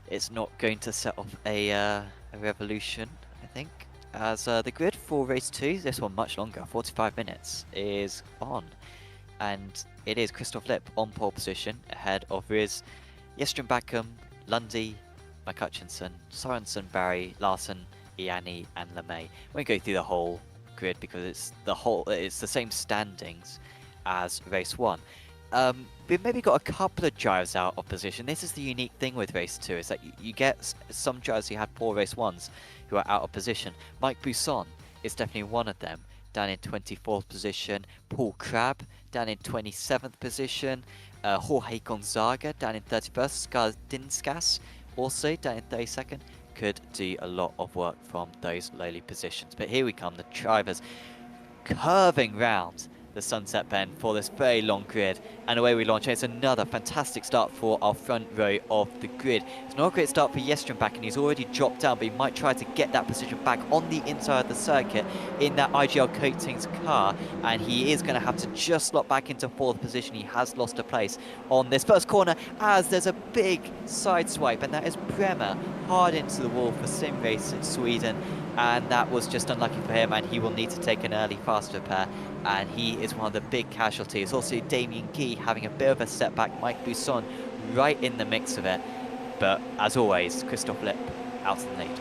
it's not going to set off a revolution, I think. As the grid for race 2, this one much longer, 45 minutes, is on. And it is Christoph Lipp on pole position, ahead of Riz, Jestrom Backham, Lundy, McCutchinson, Sorensen, Barry, Larson, Ianni, and LeMay. We won't go through the whole grid because it's the same standings as race 1. We've maybe got a couple of drivers out of position. This is the unique thing with race 2, is that you get some drivers who had poor race 1s who are out of position. Mike Busson is definitely one of them, down in 24th position. Paul Crabb down in 27th position. Jorge Gonzaga down in 31st. Skar Dinskas also down in 32nd. Could do a lot of work from those lowly positions. But here we come, the drivers curving round the sunset bend for this very long grid, and away we launch. It's another fantastic start for our front row of the grid. It's not a great start for Jestrom back, and he's already dropped down, but he might try to get that position back on the inside of the circuit in that IGL Coatings car, and he is going to have to just slot back into 4th position. He has lost a place on this first corner as there's a big side swipe, and that is Bremer hard into the wall for SimRacing Sweden, and that was just unlucky for him, and he will need to take an early fast repair, and he is one of the big casualties. Also Damien Guy having a bit of a setback, Mike Busson right in the mix of it, but as always, Christoph Lipp out in the lead.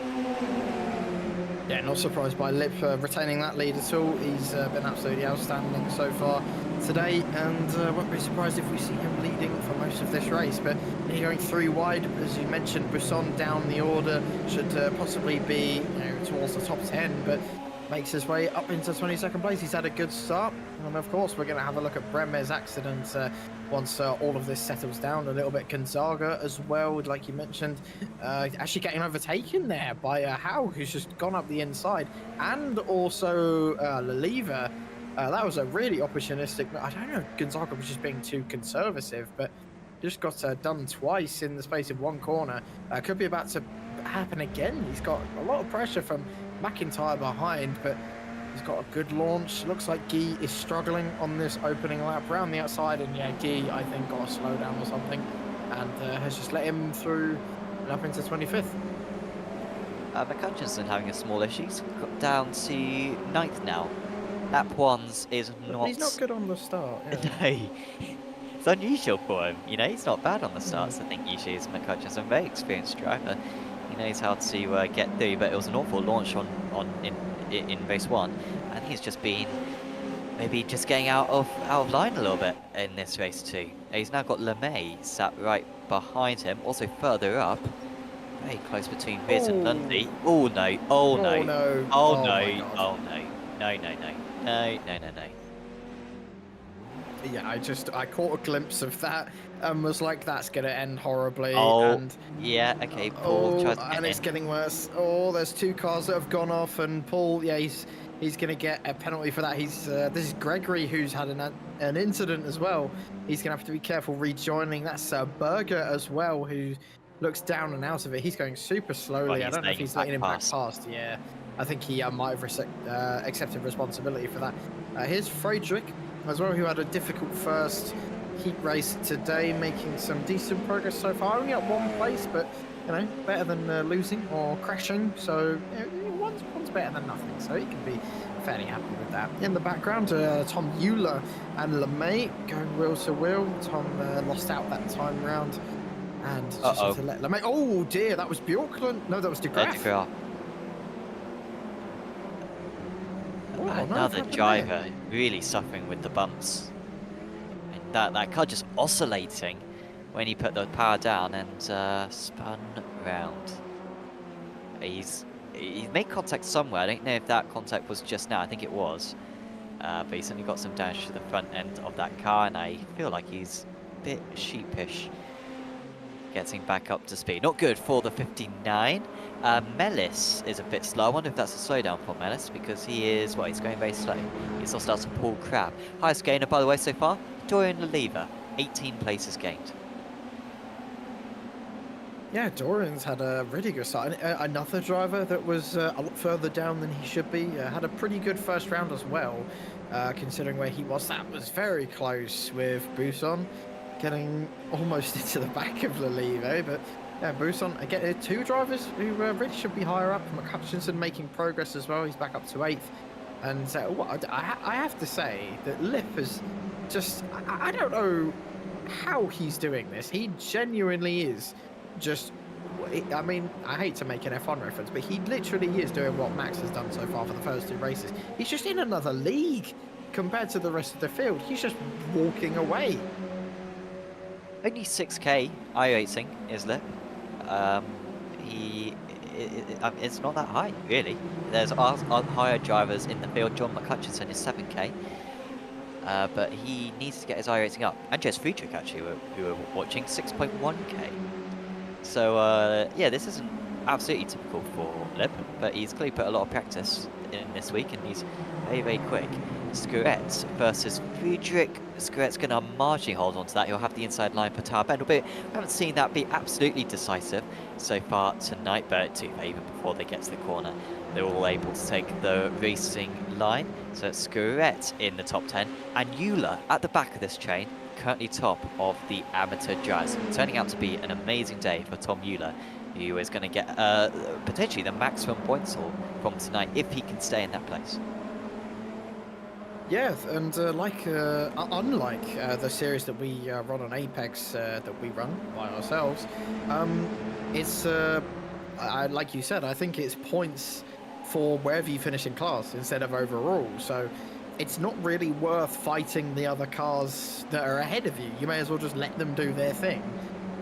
Yeah, not surprised by Lipp retaining that lead at all. He's been absolutely outstanding so far today, and won't be surprised if we see him leading for most of this race. But he's going 3 wide, as you mentioned. Busson down the order, should possibly be towards the top 10, but makes his way up into 22nd place. He's had a good start, and of course we're going to have a look at Bremer's accident once all of this settles down a little bit. Gonzaga as well, like you mentioned, actually getting overtaken there by Howe, who's just gone up the inside, and also Leliva. That was a really opportunistic. I don't know, Gonzaga was just being too conservative, but just got done twice in the space of 1 corner. Could be about to happen again. He's got a lot of pressure from McIntyre behind, but he's got a good launch. Looks like Guy is struggling on this opening lap around the outside, and yeah, Guy I think got a slowdown or something, and has just let him through and up into 25th. McCutchinson having a small issue. He's got down to 9th now. Lap 1's is not... He's not good on the start. Yeah. No. It's unusual for him. He's not bad on the starts. I think usually he's McCutchinson, a very experienced driver. He knows how to get through, but it was an awful launch in race 1, and he's just been maybe just getting out of line a little bit in this race 2. He's now got LeMay sat right behind him, also further up, very close between Riz and Lundy. Oh no! Oh no! Oh no! Oh Oh no! my God. Oh no! No! No! No! No! No! No! No! Yeah, I caught a glimpse of that and was like, that's going to end horribly. Oh, And yeah, okay, Paul tries to and get it's in. getting worse. Oh, there's 2 cars that have gone off, and Paul, yeah, he's going to get a penalty for that. This is Gregory, who's had an incident as well. He's going to have to be careful rejoining. That's Berger as well, who looks down and out of it. He's going super slowly. I don't know if he's letting him back past. Yeah, I think he might have accepted responsibility for that. Here's Friedrich as well, who had a difficult first heat race today, making some decent progress so far. Only at 1 place, but you know, better than losing or crashing. So one's better than nothing. So he can be fairly happy with that. In the background, Tom Euler and LeMay going wheel to wheel. Tom lost out that time round, and just had to let LeMay. Oh dear, that was Bjorklund. No, that was De Graaf. Another driver really suffering with the bumps. And that car just oscillating when he put the power down and spun round. He's made contact somewhere. I don't know if that contact was just now. I think it was. But he's certainly got some damage to the front end of that car, and I feel like he's a bit sheepish getting back up to speed. Not good for the 59. Mellis is a bit slow. I wonder if that's a slowdown for Mellis, because he's going very slow. He's also starting Paul Crab. Highest gainer, by the way, so far, Dorian Leliva, 18 places gained. Yeah, Dorian's had a really good start. Another driver that was a lot further down than he should be. Had a pretty good first round as well, considering where he was. That was very close with Buson getting almost into the back of Leliva. But yeah, Buson, again, 2 drivers who really should be higher up. McHutchinson making progress as well. He's back up to 8th. And I have to say that Lip is just... I don't know how he's doing this. He genuinely is just... I mean, I hate to make an F1 reference, but he literally is doing what Max has done so far for the first 2 races. He's just in another league compared to the rest of the field. He's just walking away. Only 6k iRacing is Lip. It's not that high, really. There's higher drivers in the field. John McHutchinson is 7k. But he needs to get his iRacing up. And Jess Friedrich, actually, who were watching, 6.1k. So, yeah, this isn't absolutely typical for Lip, but he's clearly put a lot of practice in this week, and he's very, very quick. Skuret versus Friedrich. Skuret's going to marginally hold on to that. He'll have the inside line for Tower Bend, but we haven't seen that be absolutely decisive so far tonight. But even before they get to the corner, they're all able to take the racing line. So it's Skuret in the top 10, and Euler at the back of this chain, currently top of the amateur drivers. Turning out to be an amazing day for Tom Euler, who is going to get potentially the maximum points haul from tonight if he can stay in that place. Yeah, and unlike the series that we run on Apex that we run by ourselves, it's like you said, I think it's points for wherever you finish in class instead of overall. So it's not really worth fighting the other cars that are ahead of you. You may as well just let them do their thing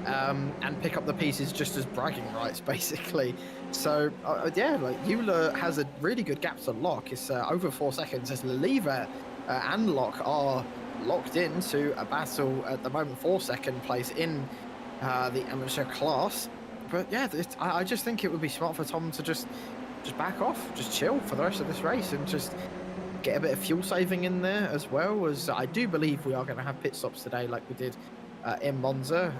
and pick up the pieces just as bragging rights, basically. So yeah, like Euler has a really good gap to Locke. It's over 4 seconds as Leliva and Locke are locked into a battle at the moment for 2nd place in the amateur class. But yeah, I just think it would be smart for Tom to just back off, just chill for the rest of this race, and just get a bit of fuel saving in there, as well as I do believe we are going to have pit stops today like we did in Monza.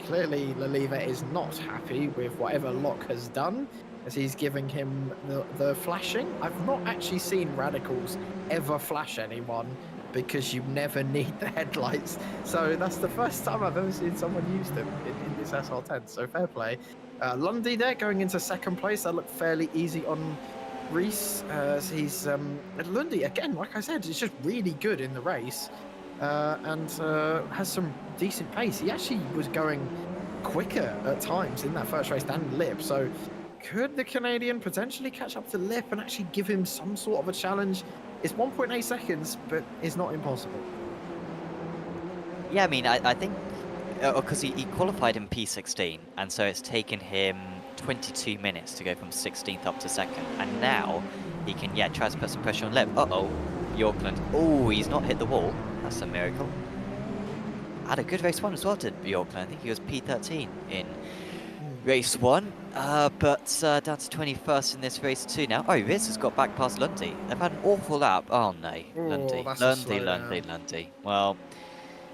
Clearly Leliva is not happy with whatever Locke has done, as he's giving him the flashing. I've not actually seen Radicals ever flash anyone, because you never need the headlights. So that's the first time I've ever seen someone use them in this SR10, so fair play. Lundy there going into 2nd place. That looked fairly easy on Reese. He's Lundy, again, like I said, is just really good in the race, and has some decent pace. He actually was going quicker at times in that first race than Lip, so could the Canadian potentially catch up to Lip and actually give him some sort of a challenge? It's 1.8 seconds, but it's not impossible. Yeah, I mean, I think because he qualified in P16, and so it's taken him 22 minutes to go from 16th up to 2nd, and now he can try to put some pressure on Lip. Bjorklund. Oh, he's not hit the wall. That's a miracle. Had a good race 1 as well, did Bjorkman. I think he was P13 in race 1, but down to 21st in this race 2 now. Oh, Riz has got back past Lundy. They've had an awful lap. Oh no, Lundy. That's a Lundy, slowdown. Lundy, Lundy. Well,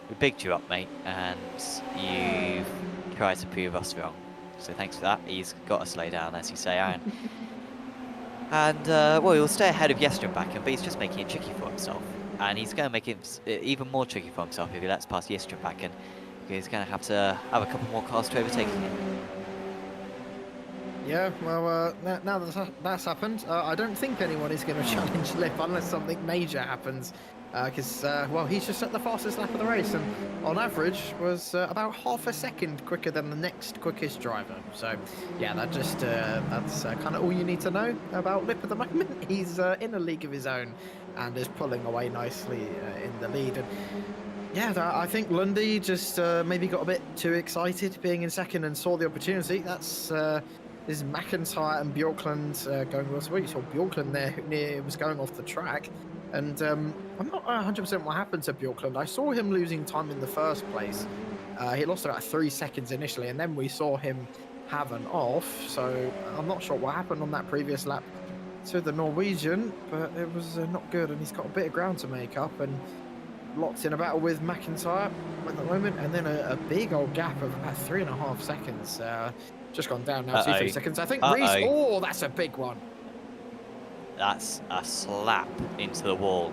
we bigged you up, mate, and you've tried to prove us wrong. So thanks for that. He's got to slow down, as you say, Aaron. And, well, he'll stay ahead of Yesterbacken, but he's just making it tricky for himself. And he's going to make it even more tricky for himself if he lets past Yesterbacken. He's going to have a couple more cars to overtake him. Yeah, well, now that that's happened, I don't think anyone is going to challenge Lip unless something major happens. Because, well, he's just set the fastest lap of the race and, on average, was about half a second quicker than the next quickest driver. So, yeah, that's kind of all you need to know about Lip at the moment. He's in a league of his own and is pulling away nicely in the lead. And, yeah, I think Lundy just maybe got a bit too excited being in second and saw the opportunity. This is McIntyre and Bjorkland going well. So you saw Bjorkland there was going off the track. And I'm not 100% what happened to Bjorkland. I saw him losing time in the first place. He lost about 3 seconds initially, and then we saw him have an off. So I'm not sure what happened on that previous lap to the Norwegian, but it was not good. And he's got a bit of ground to make up and locked in a battle with McIntyre at the moment. And then a big old gap of about 3.5 seconds. Just gone down now, 2-3 seconds. I think Reese. Oh, that's a big one. That's a slap into the wall.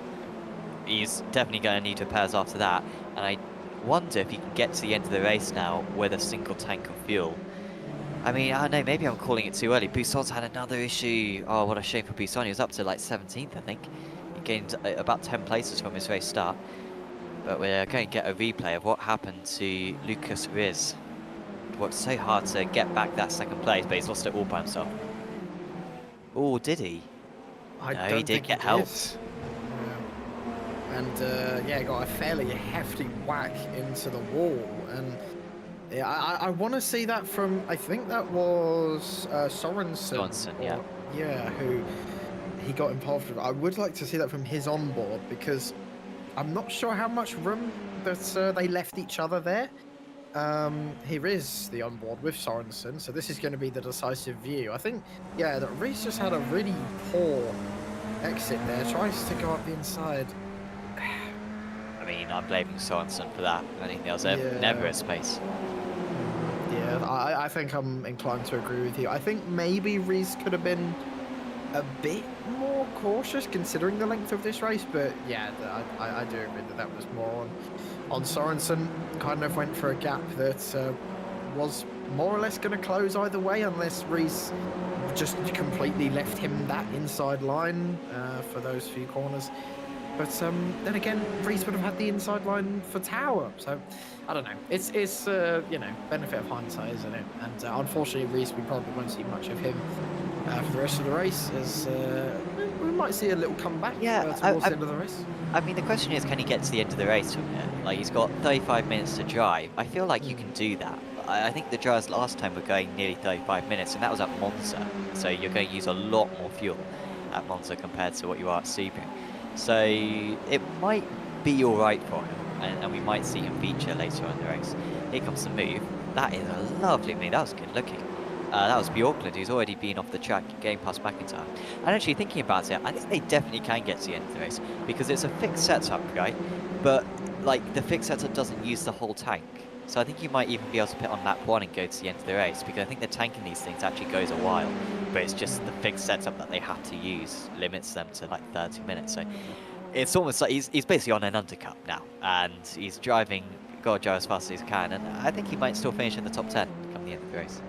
He's definitely going to need repairs after that. And I wonder if he can get to the end of the race now with a single tank of fuel. I mean, I don't know, maybe I'm calling it too early. Busson's had another issue. Oh, what a shame for Busson. He was up to like 17th, I think. He gained about 10 places from his race start. But we're going to get a replay of what happened to Lucas Riz. Worked so hard to get back that second place, but he's lost it all by himself. Oh, did he? No, he did get helped. Yeah. And yeah, got a fairly hefty whack into the wall. And yeah, I want to see that from, I think that was Sorensen. Yeah. Yeah, who he got involved with. I would like to see that from his onboard because I'm not sure how much room that they left each other there. Here is the onboard with Sorensen, so this is going to be the decisive view. I think, yeah, that Reese just had a really poor exit there. Tries to go up the inside. I mean, I'm blaming Sorensen for that. I think there was never a space. Yeah, I think I'm inclined to agree with you. I think maybe Reese could have been a bit more cautious considering the length of this race, but yeah, I do agree that was more on Sorensen. Kind of went for a gap that was more or less going to close either way unless Reese just completely left him that inside line for those few corners. But then again, Reese would have had the inside line for Tower. So, I don't know. It's you know, benefit of hindsight, isn't it? And unfortunately, Reese, we probably won't see much of him for the rest of the race, as we might see a little comeback towards the end of the race. I mean, the question is, can he get to the end of the race from here? Like, he's got 35 minutes to drive. I feel like you can do that. I think the drivers last time were going nearly 35 minutes, and that was at Monza. So you're going to use a lot more fuel at Monza compared to what you are at Sebring. So it might be all right for him, and we might see him feature later on in the race. Here comes the move. That is a lovely move. That was good looking. That was Bjorkland, who's already been off the track, getting past McIntyre. And actually thinking about it, I think they definitely can get to the end of the race, because it's a fixed setup, right? But like the fixed setup doesn't use the whole tank. So I think you might even be able to put on lap 1 and go to the end of the race, because I think the tank in these things actually goes a while, but it's just the fixed setup that they have to use limits them to like 30 minutes. So it's almost like he's basically on an undercut now, and he's driving, got to drive as fast as he can, and I think he might still finish in the top 10 come the end of the race.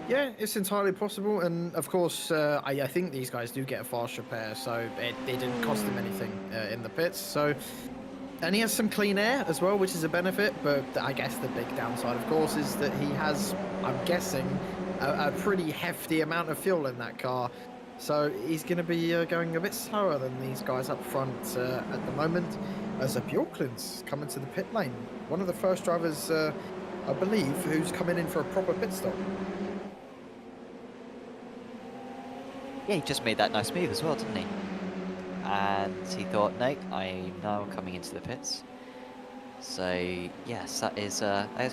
Yeah, it's entirely possible, and of course, I think these guys do get a fast repair, so it didn't cost them anything in the pits. So, and he has some clean air as well, which is a benefit. But I guess the big downside, of course, is that he has, I'm guessing, a pretty hefty amount of fuel in that car. So he's going to be going a bit slower than these guys up front at the moment. As Bjorkland's coming to the pit lane, one of the first drivers, I believe, who's coming in for a proper pit stop. Yeah, he just made that nice move as well, didn't he? and he thought, no, I'm now coming into the pits. So yes, that is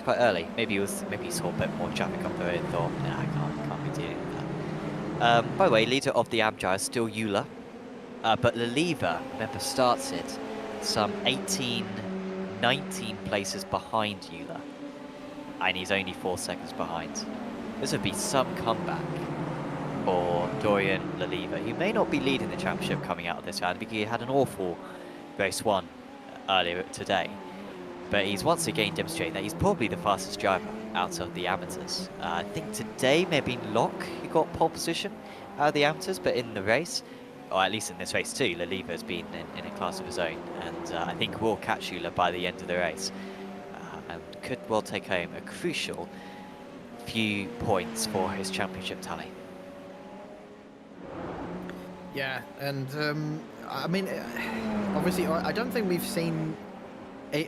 quite early. Maybe he saw a bit more traffic up the road and thought, nah, I can't be dealing with that. By the way, leader of the Amjar is still Euler, but Leliva, remember, started some 18, 19 places behind Euler, and he's only 4 seconds behind. This would be some comeback for Dorian Leliva. He may not be leading the championship coming out of this round because he had an awful race 1 earlier today. But he's once again demonstrated that he's probably the fastest driver out of the amateurs. I think today maybe Locke he got pole position out of the amateurs, but in the race, or at least in this race too, Leliva has been in a class of his own, and I think will catch Euler by the end of the race, and could well take home a crucial few points for his championship tally. Yeah, and I mean, obviously, I don't think we've seen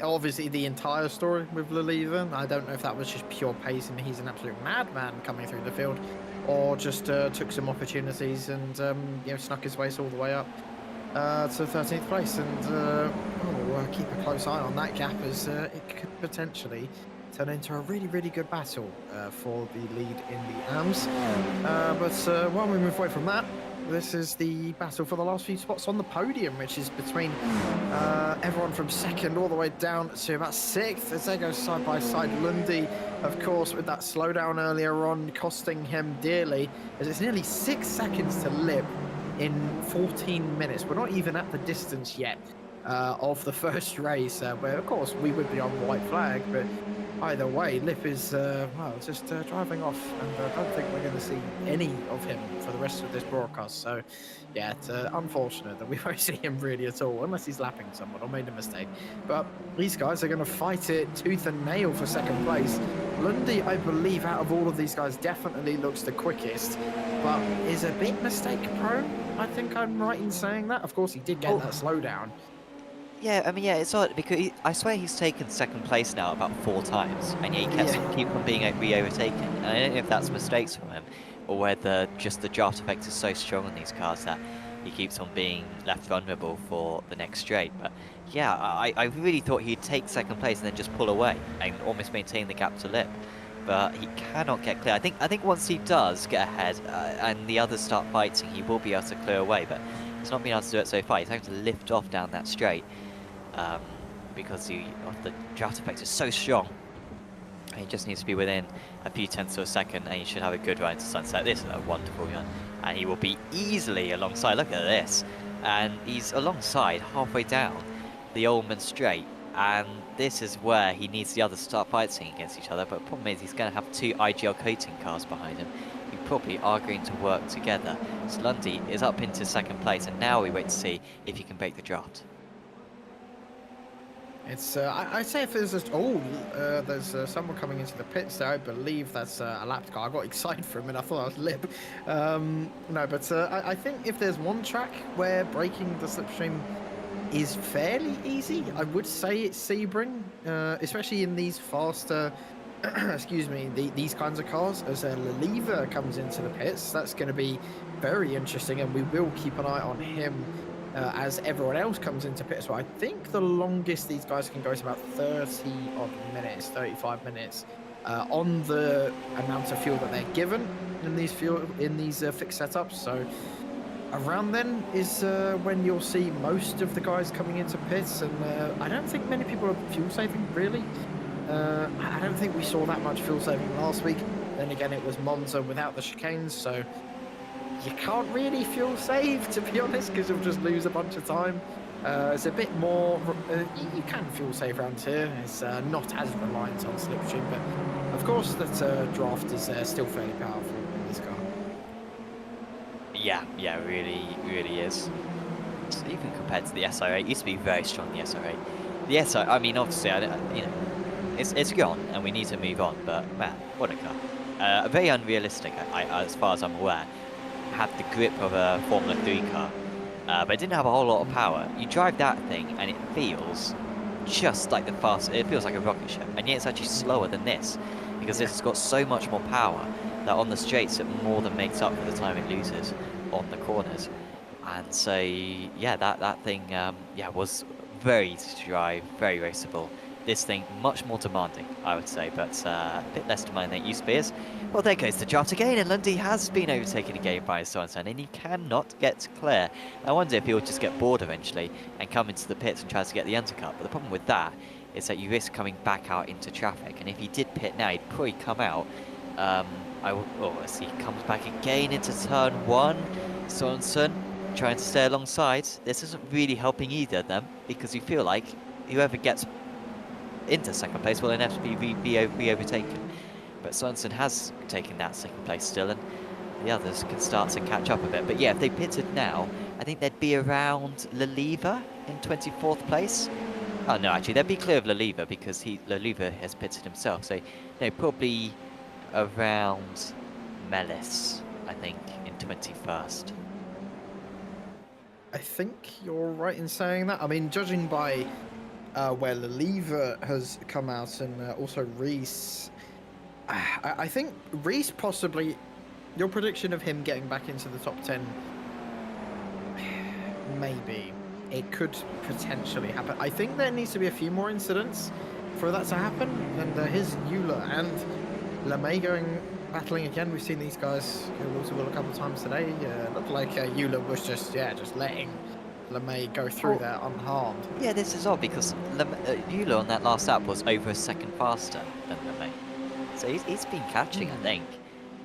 obviously the entire story with Leliva. I don't know if that was just pure pace and he's an absolute madman coming through the field, or just took some opportunities and you know, snuck his waist all the way up to 13th place. And we'll keep a close eye on that gap, as it could potentially turn into a really, really good battle for the lead in the AMS. But while we move away from that, this is the battle for the last few spots on the podium, which is between everyone from 2nd all the way down to about 6th as they go side by side. Lundy, of course, with that slowdown earlier on, costing him dearly, as it's nearly 6 seconds to Lip in 14 minutes. We're not even at the distance yet of the first race, where, of course, we would be on white flag, but either way, Lip is, well, just driving off, and I don't think we're going to see any of him for the rest of this broadcast. So, yeah, it's unfortunate that we won't see him really at all, unless he's lapping someone or made a mistake. But these guys are going to fight it tooth and nail for 2nd place. Lundy, I believe, out of all of these guys, definitely looks the quickest, but is a bit mistake prone. I think I'm right in saying that. Of course, he did get that slowdown. Yeah, I mean, yeah, it's odd because I swear he's taken 2nd place now about 4 times, and yet he keeps on being re-overtaken. And I don't know if that's mistakes from him, or whether just the draft effect is so strong on these cars that he keeps on being left vulnerable for the next straight. But yeah, I really thought he'd take 2nd place and then just pull away and almost maintain the gap to Lip. But he cannot get clear. I think once he does get ahead and the others start fighting, he will be able to clear away. But he's not been able to do it so far. He's having to lift off down that straight. Because the draft effect is so strong. He just needs to be within a few tenths of a second, and he should have a good run to sunset. This is a wonderful run, and he will be easily alongside. Look at this, and he's alongside halfway down the Oldman Straight, and this is where he needs the others to start fighting against each other. But the problem is he's going to have 2 IGL coating cars behind him, who probably are going to work together. So Lundy is up into 2nd place, and now we wait to see if he can break the draft. It's, I'd say if there's there's someone coming into the pits there. I believe that's a lap car. I got excited for a minute. I thought I was Lip. No, but I think if there's one track where breaking the slipstream is fairly easy, I would say it's Sebring, especially in these faster, excuse me, these kinds of cars. As Leliva comes into the pits, that's going to be very interesting, and we will keep an eye on him. As everyone else comes into pits. So I think the longest these guys can go is about 30-odd minutes, 35 minutes, on the amount of fuel that they're given in these fixed setups. So around then is when you'll see most of the guys coming into pits, and I don't think many people are fuel saving really. I don't think we saw that much fuel saving last week. Then again, it was Monza without the chicanes, so you can't really fuel save, to be honest, because you'll just lose a bunch of time. It's a bit more, you can fuel save around here. It's not as reliant on slipstream, but of course that draft is still fairly powerful in this car. Yeah, really is. So even compared to the SR8, it used to be very strong, the SR8. The SR, I mean, obviously, it's gone, and we need to move on, but man, what a car. Very unrealistic, as far as I'm aware. Had the grip of a Formula 3 car, but it didn't have a whole lot of power. You drive that thing and it feels just like it feels like a rocket ship, and yet it's actually slower than this, because this has got so much more power that on the straights it more than makes up for the time it loses on the corners. And so, yeah, that thing, yeah, was very easy to drive, very raceable. This thing, much more demanding, I would say, but a bit less demanding than it used to be. Well, there goes the draft again, and Lundy has been overtaken again by Sorensen, and he cannot get clear. I wonder if he'll just get bored eventually and come into the pits and try to get the undercut. But the problem with that is that you risk coming back out into traffic, and if he did pit now, he'd probably come out. As he comes back again into turn 1, Sorensen trying to stay alongside. This isn't really helping either of them, because you feel like whoever gets into second place will inevitably be overtaken. But Sorensen has taken that second place still, and the others can start to catch up a bit. But yeah, if they pitted now, I think they'd be around Leliva in 24th place. Oh no, actually they'd be clear of Leliva because Leliva has pitted himself. So no, probably around Melis, I think, in 21st. I think you're right in saying that. I mean, judging by where Leliva has come out and also Reese, I think Reese possibly, your prediction of him getting back into the top 10, maybe. It could potentially happen. I think there needs to be a few more incidents for that to happen. And here's Euler and LeMay battling again. We've seen these guys go a couple of times today. Looked like Euler was just letting LeMay go through there unharmed. Yeah, this is odd because Euler on that last lap was over a second faster than LeMay. So he's been catching, I think.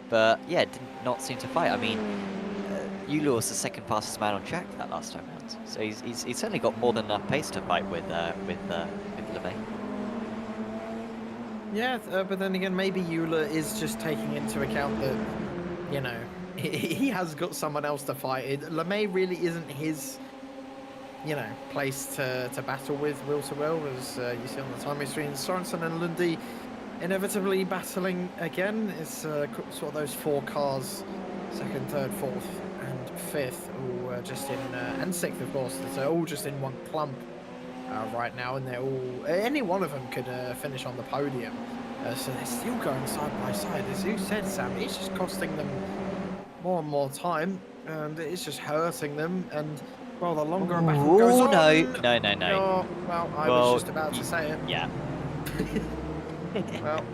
But yeah, did not seem to fight. I mean, Euler was the second fastest man on track that last time round. So he's certainly got more than enough pace to fight with LeMay. Yeah, but then again, maybe Euler is just taking into account that, you know, he has got someone else to fight. LeMay really isn't his, you know, place to battle with will to will, as you see on the time between Sorensen and Lundy inevitably battling again. It's sort of those 4 cars, 2nd, 3rd, 4th, and 5th, all just in, and 6th, of course. They're all just in one clump right now, and they're all, any one of them could finish on the podium. So they're still going side by side. As you said, Sam, it's just costing them more and more time, and it's just hurting them. And well, the longer a battle goes on. No. Well, I was just about to say it. Yeah. Well,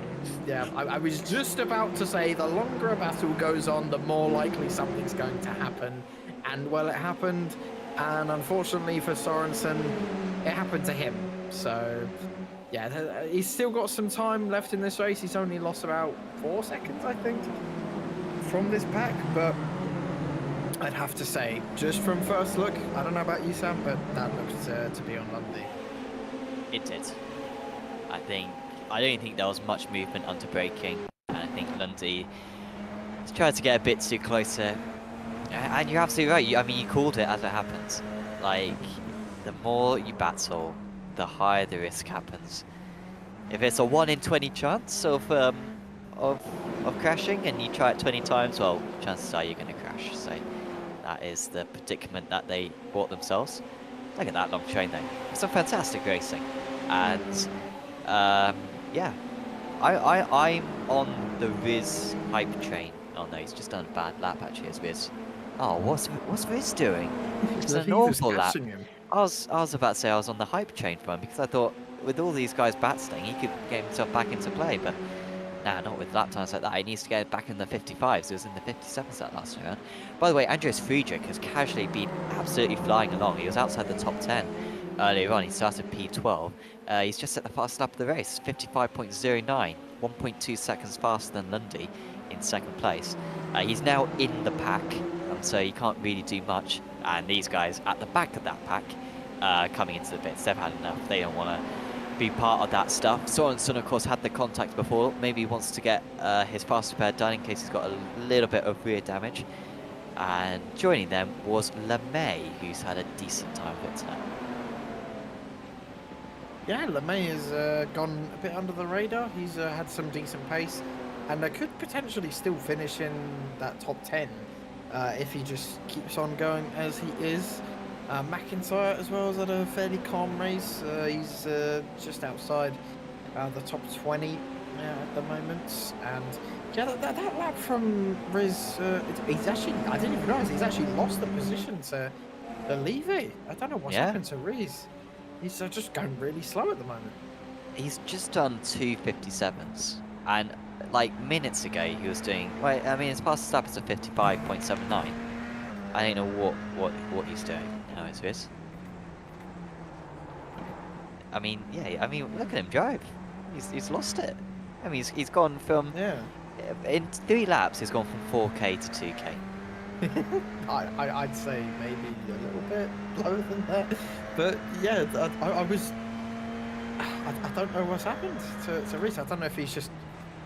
yeah, I was just about to say the longer a battle goes on, the more likely something's going to happen. And well, it happened, and unfortunately for Sorensen, it happened to him. So yeah, he's still got some time left in this race. He's only lost about 4 seconds, I think, from this pack. But I'd have to say, just from first look, I don't know about you, Sam, but that looked to be on Lundy. It did. I don't think there was much movement under braking, and I think Lundy has tried to get a bit too close to. And you're absolutely right. I mean, you called it as it happens. Like, the more you battle, the higher the risk happens. If it's a 1 in 20 chance of crashing, and you try it 20 times, well, chances are you're going to crash. So that is the predicament that they brought themselves. Look at that long train though. It's some fantastic racing, and yeah, I'm on the Riz hype train. Oh no, he's just done a bad lap actually as Riz. Oh, what's Riz doing? It's an awful lap. I was about to say I was on the hype train for him, because I thought with all these guys battling, he could get himself back into play, but nah, not with lap times like that. He needs to get back in the 55s. It was in the 57s that last round. By the way, Andreas Friedrich has casually been absolutely flying along. He was outside the top 10 earlier on. He started P12. He's just at the fastest lap of the race, 55.09, 1.2 seconds faster than Lundy in 2nd place. He's now in the pack, so he can't really do much. And these guys at the back of that pack, coming into the pits, they've had enough. They don't want to be part of that stuff. Sorensen, of course, had the contact before. Maybe he wants to get his fast repair done in case he's got a little bit of rear damage. And joining them was LeMay, who's had a decent time of it tonight. Yeah, LeMay has gone a bit under the radar. He's had some decent pace, and could potentially still finish in that top 10 if he just keeps on going as he is. McIntyre as well has had a fairly calm race. He's just outside the top 20. at the moment. And yeah, that lap from Riz, he's actually, I didn't even realise, he's actually lost the position to Levy. I don't know what's happened to Riz. He's just going really slow at the moment. He's just done 2:57s, and like minutes ago he was doing. Well, I mean, his fastest lap is a 55.79. I don't know what he's doing now. Is this? I mean, yeah. I mean, look at him drive. He's lost it. I mean, he's gone from in 3 laps. He's gone from 4K to 2K. I'd say maybe a little bit lower than that, but yeah, I don't know what's happened to Reese. I don't know if he's just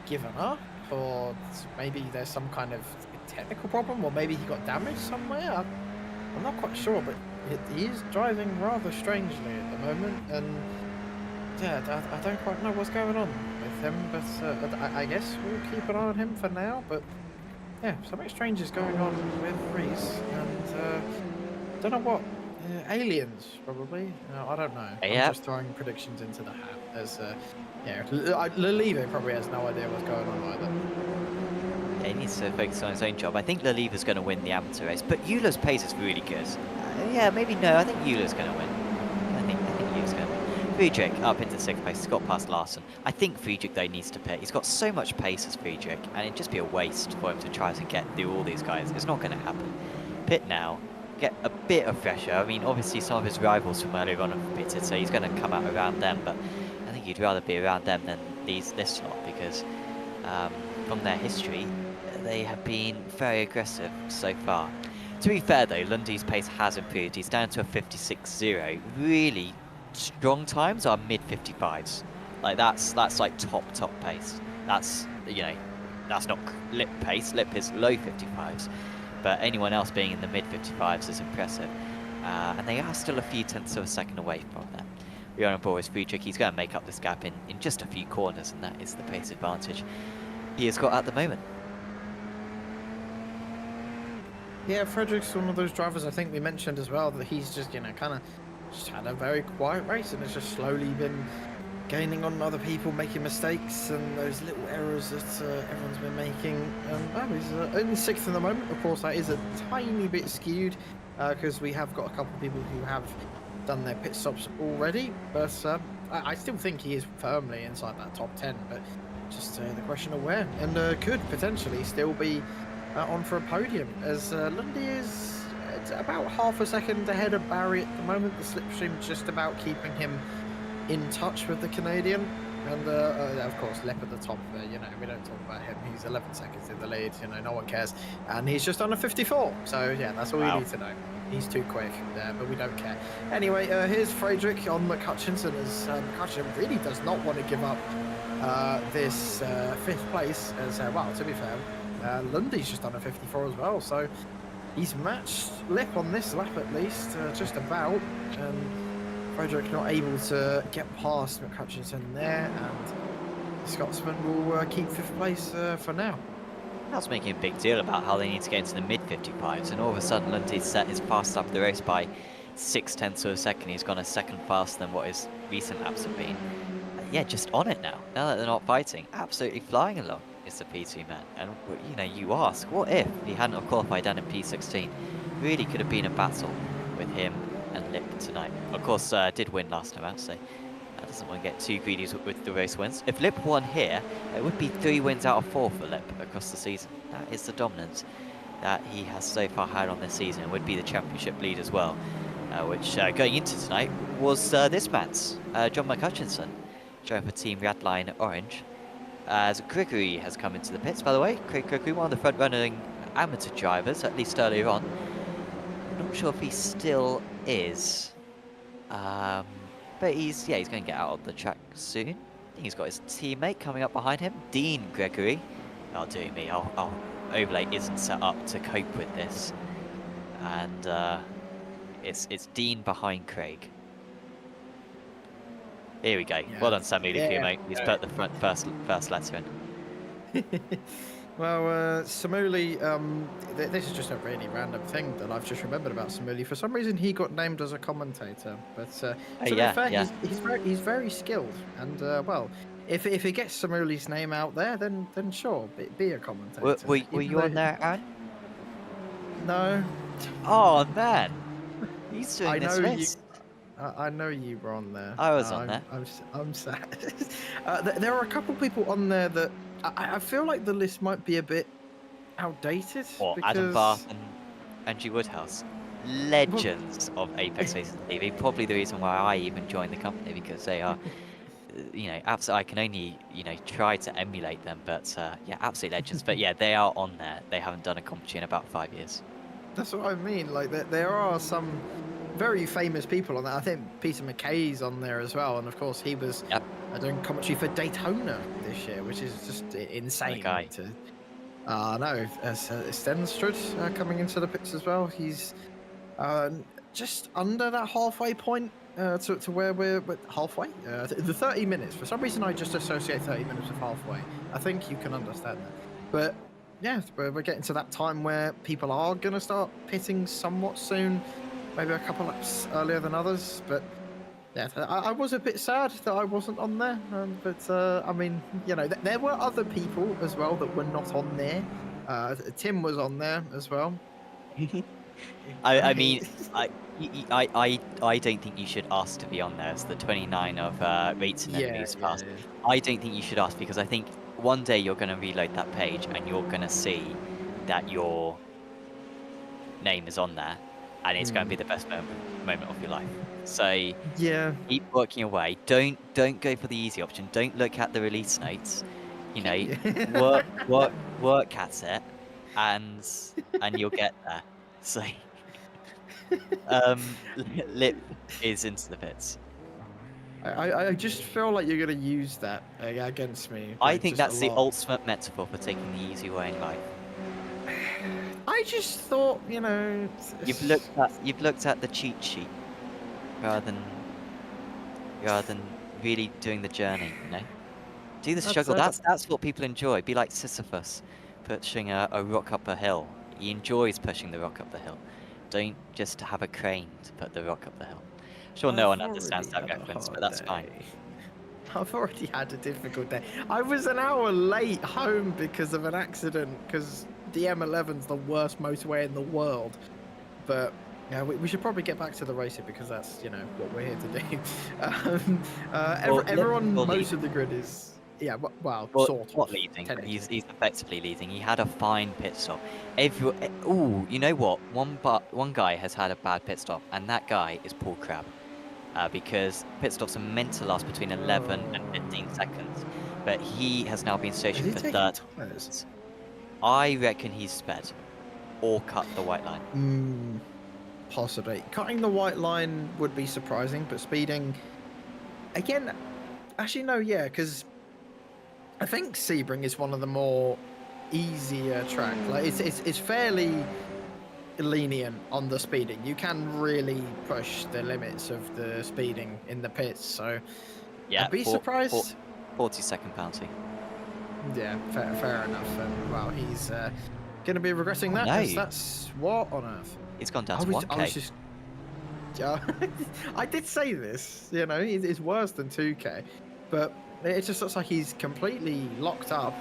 given up, or maybe there's some kind of technical problem, or maybe he got damaged somewhere. I'm not quite sure, but he is driving rather strangely at the moment, and yeah, I don't quite know what's going on with him, but I guess we'll keep an eye on him for now, but yeah, something strange is going on with Reese, and don't know what. Aliens, probably. I don't know. Yeah. I'm just throwing predictions into the hat. As yeah, Lelive probably has no idea what's going on either. Yeah, he needs to focus on his own job. I think Lelive's going to win the amateur race, but Euler's pace is really good. Yeah, maybe no. I think Euler's going to win. I think Euler's going to win. Friedrich up into 6th place. He's got past Larson. I think Friedrich though needs to pit. He's got so much pace as Friedrich, and it'd just be a waste for him to try to get through all these guys. It's not going to happen. Pit now. Get a bit of pressure. I mean, obviously some of his rivals from earlier on have pitted, so he's going to come out around them, but I think he'd rather be around them than this lot, because from their history, they have been very aggressive so far. To be fair though, Lundy's pace has improved. He's down to a 56.0. Really strong times are mid-55s. Like that's like top pace. That's, you know, that's not lip pace. Lip is low 55s. But anyone else being in the mid-55s is impressive. And they are still a few tenths of a second away from them. We are on board with Friedrich. He's going to make up this gap in just a few corners, and that is the pace advantage he has got at the moment. Yeah, Frederick's one of those drivers I think we mentioned as well, that he's just, you know, kind of just had a very quiet race, and it's just slowly been gaining on other people, making mistakes, and those little errors that everyone's been making. He's only 6th in the moment. Of course, that is a tiny bit skewed because we have got a couple of people who have done their pit stops already. But I still think he is firmly inside that top 10. But just the question of where, and could potentially still be on for a podium, as Lundy is about half a second ahead of Barry at the moment. The slipstream just about keeping him in touch with the Canadian, and of course Lep at the top. You know, we don't talk about him. He's 11 seconds in the lead. You know, no one cares, and he's just on a 54. So yeah, that's all we need to know. He's too quick there, but we don't care. Anyway, here's Friedrich on McCutchinson, as McCutchinson really does not want to give up this 5th place. As well, to be fair, Lundy's just on a 54 as well, so he's matched Lip on this lap at least, just about. Frederick not able to get past McCutchinson there, and the Scotsman will keep 5th place for now. That's making a big deal about how they need to get into the mid-55s, and all of a sudden Lundy's set his fast up the race by 0.6 of a second. He's gone a second faster than what his recent laps have been. Yeah, just on it now that they're not fighting. Absolutely flying along is the P2 man. And, you know, you ask, what if he hadn't have qualified down in P16? Really could have been a battle with him and Lip tonight. Of course, did win last time out, so doesn't want to get too greedy with the race wins. If Lip won here, it would be 3 wins out of 4 for Lip across the season. That is the dominance that he has so far had on this season. It would be the championship lead as well, which going into tonight was this man's, John McCutchinson, driving for Team Radline Orange. As Gregory has come into the pits, by the way. Craig Gregory, one of the front-running amateur drivers, at least earlier on. I'm not sure if he still is. But he's going to get out of the track soon. I think he's got his teammate coming up behind him, Dean Gregory. Oh, dear me, our overlay isn't set up to cope with this. And it's Dean behind Craig. Here we go. Yeah. Well done, Sammy, mate. He's put the first letter in. Well, Samuli, this is just a really random thing that I've just remembered about Samuli. For some reason, he got named as a commentator, but to be Yeah, fair, yeah. he's very skilled, and well, if he gets Samuli's name out there, then sure, be a commentator. Were Even you on though- there, Aaron? No, Oh man, he's doing I this know you. race. I know you were on there. I was on there. I'm sad. There are a couple people on there that I feel like the list might be a bit outdated. Or because... Adam Barth and Andrew Woodhouse, legends of Apex Racing TV. Probably the reason why I even joined the company, because they are, absolutely. I can only try to emulate them, but yeah, absolute legends. But yeah, they are on there. They haven't done a commentary in about 5 years. That's what I mean. Like there are some very famous people on that. I think Peter McKay's on there as well, and of course he was doing commentary for Daytona this year, which is just insane. Guy. No, Stenstrud coming into the pits as well. He's just under that halfway point to where we're halfway. The 30 minutes. For some reason, I just associate 30 minutes with halfway. I think you can understand that, but. Yeah, we're getting to that time where people are going to start pitting somewhat soon, maybe a couple laps earlier than others. But yeah, I was a bit sad that I wasn't on there. But I mean, there were other people as well that were not on there. Tim was on there as well. I mean, I don't think you should ask to be on there. It's the 29 of rates and enemies pass. I don't think you should ask, because I think one day you're going to reload that page and you're going to see that your name is on there, and it's going to be the best moment of your life. So yeah, keep working away. Don't go for the easy option. Don't look at the release notes. Work at it, and you'll get there. So Lip is into the pits. I just feel like you're going to use that against me. I think that's the ultimate metaphor for taking the easy way in life. I just thought, you've looked at the cheat sheet rather than really doing the journey. Do the struggle. That's what people enjoy. Be like Sisyphus, pushing a rock up a hill. He enjoys pushing the rock up the hill. Don't just have a crane to put the rock up the hill. Sure, no one understands that reference, but that's fine. I've already had a difficult day. I was an hour late home because of an accident, because the M11's the worst motorway in the world. But yeah, we should probably get back to the racing, because that's what we're here to do. Everyone, most of the grid is sort of. What leading? He's effectively leading. He had a fine pit stop. Ooh, you know what? One guy has had a bad pit stop, and that guy is Paul Crabb. Because pit stops are meant to last between 11 and 15 seconds, but he has now been stationed for 30 minutes. I reckon he's sped or cut the white line. Possibly. Cutting the white line would be surprising, but speeding... Again, actually no, yeah, because I think Sebring is one of the more easier tracks. Like, it's fairly lenient on the speeding. You can really push the limits of the speeding in the pits, so yeah, I'd be surprised. 40-second penalty. Yeah, fair enough. And well, he's going to be regretting that. No. That's what on earth? It's gone down to 1K. I did say this. It's worse than 2K, but it just looks like he's completely locked up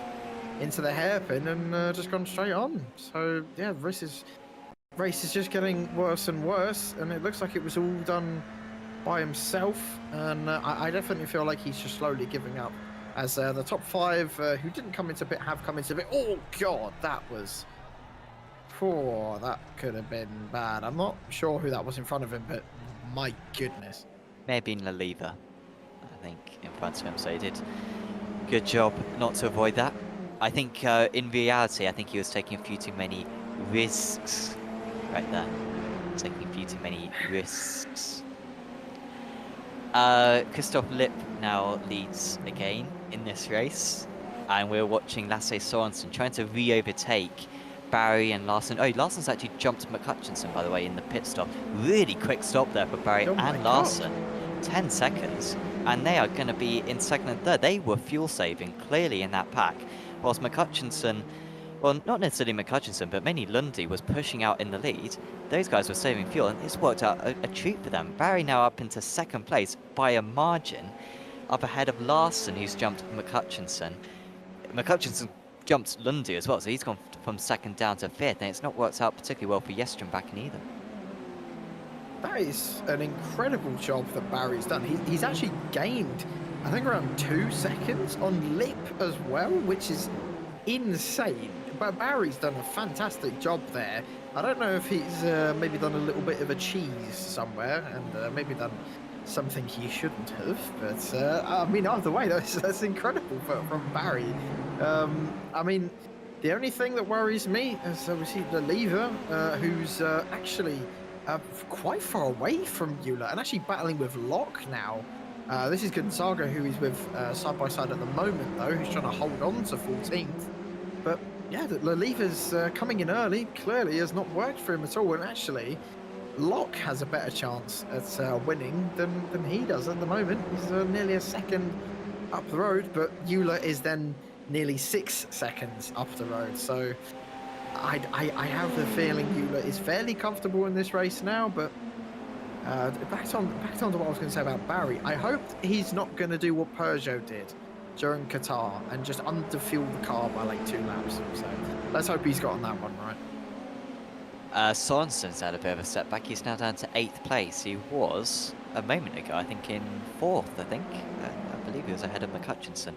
into the hairpin and just gone straight on. So yeah, race is just getting worse and worse, and it looks like it was all done by himself. And I definitely feel like he's just slowly giving up, as the top 5 who didn't come into pit have come into pit. Oh god, that could have been bad. I'm not sure who that was in front of him, but my goodness. May have been Laliva, I think, in front of him, so he did good job not to avoid that. I think in reality, I think he was taking a few too many risks right there. Taking a few too many risks. Christoph Lipp now leads again in this race, and we're watching Lasse Sorensen trying to re-overtake Barry and Larson. Oh, Larson's actually jumped McCutchinson, by the way, in the pit stop. Really quick stop there for Barry and Larson. 10 seconds, and they are going to be in second and third. They were fuel saving clearly in that pack, whilst McCutchinson Well, not necessarily McHutchinson, but mainly Lundy was pushing out in the lead. Those guys were saving fuel, and it's worked out a treat for them. Barry now up into second place by a margin, up ahead of Larson, who's jumped McHutchinson. McHutchinson jumped Lundy as well, so he's gone from second down to fifth, and it's not worked out particularly well for Yestrombacken either. That is an incredible job that Barry's done. He's actually gained, I think, around 2 seconds on Lip as well, which is insane. But Barry's done a fantastic job there. I don't know if he's maybe done a little bit of a cheese somewhere and maybe done something he shouldn't have. But I mean, either way, that's incredible from Barry. I mean, the only thing that worries me is obviously the lever, who's actually quite far away from Euler and actually battling with Locke now. This is Gonzaga, who he's with side by side at the moment, though, who's trying to hold on to 14th. But yeah, the lever's coming in early clearly has not worked for him at all. And actually, Locke has a better chance at winning than he does at the moment. He's nearly a second up the road, but Euler is then nearly 6 seconds up the road. So I have the feeling Euler is fairly comfortable in this race now. But back on to what I was going to say about Barry. I hope he's not going to do what Peugeot did during Qatar and just underfuel the car by like 2 laps. So let's hope he's got on that one right. Sorensen's had a bit of a setback. He's now down to 8th place. He was, a moment ago, I think, in 4th, I think. I believe he was ahead of McHutchinson.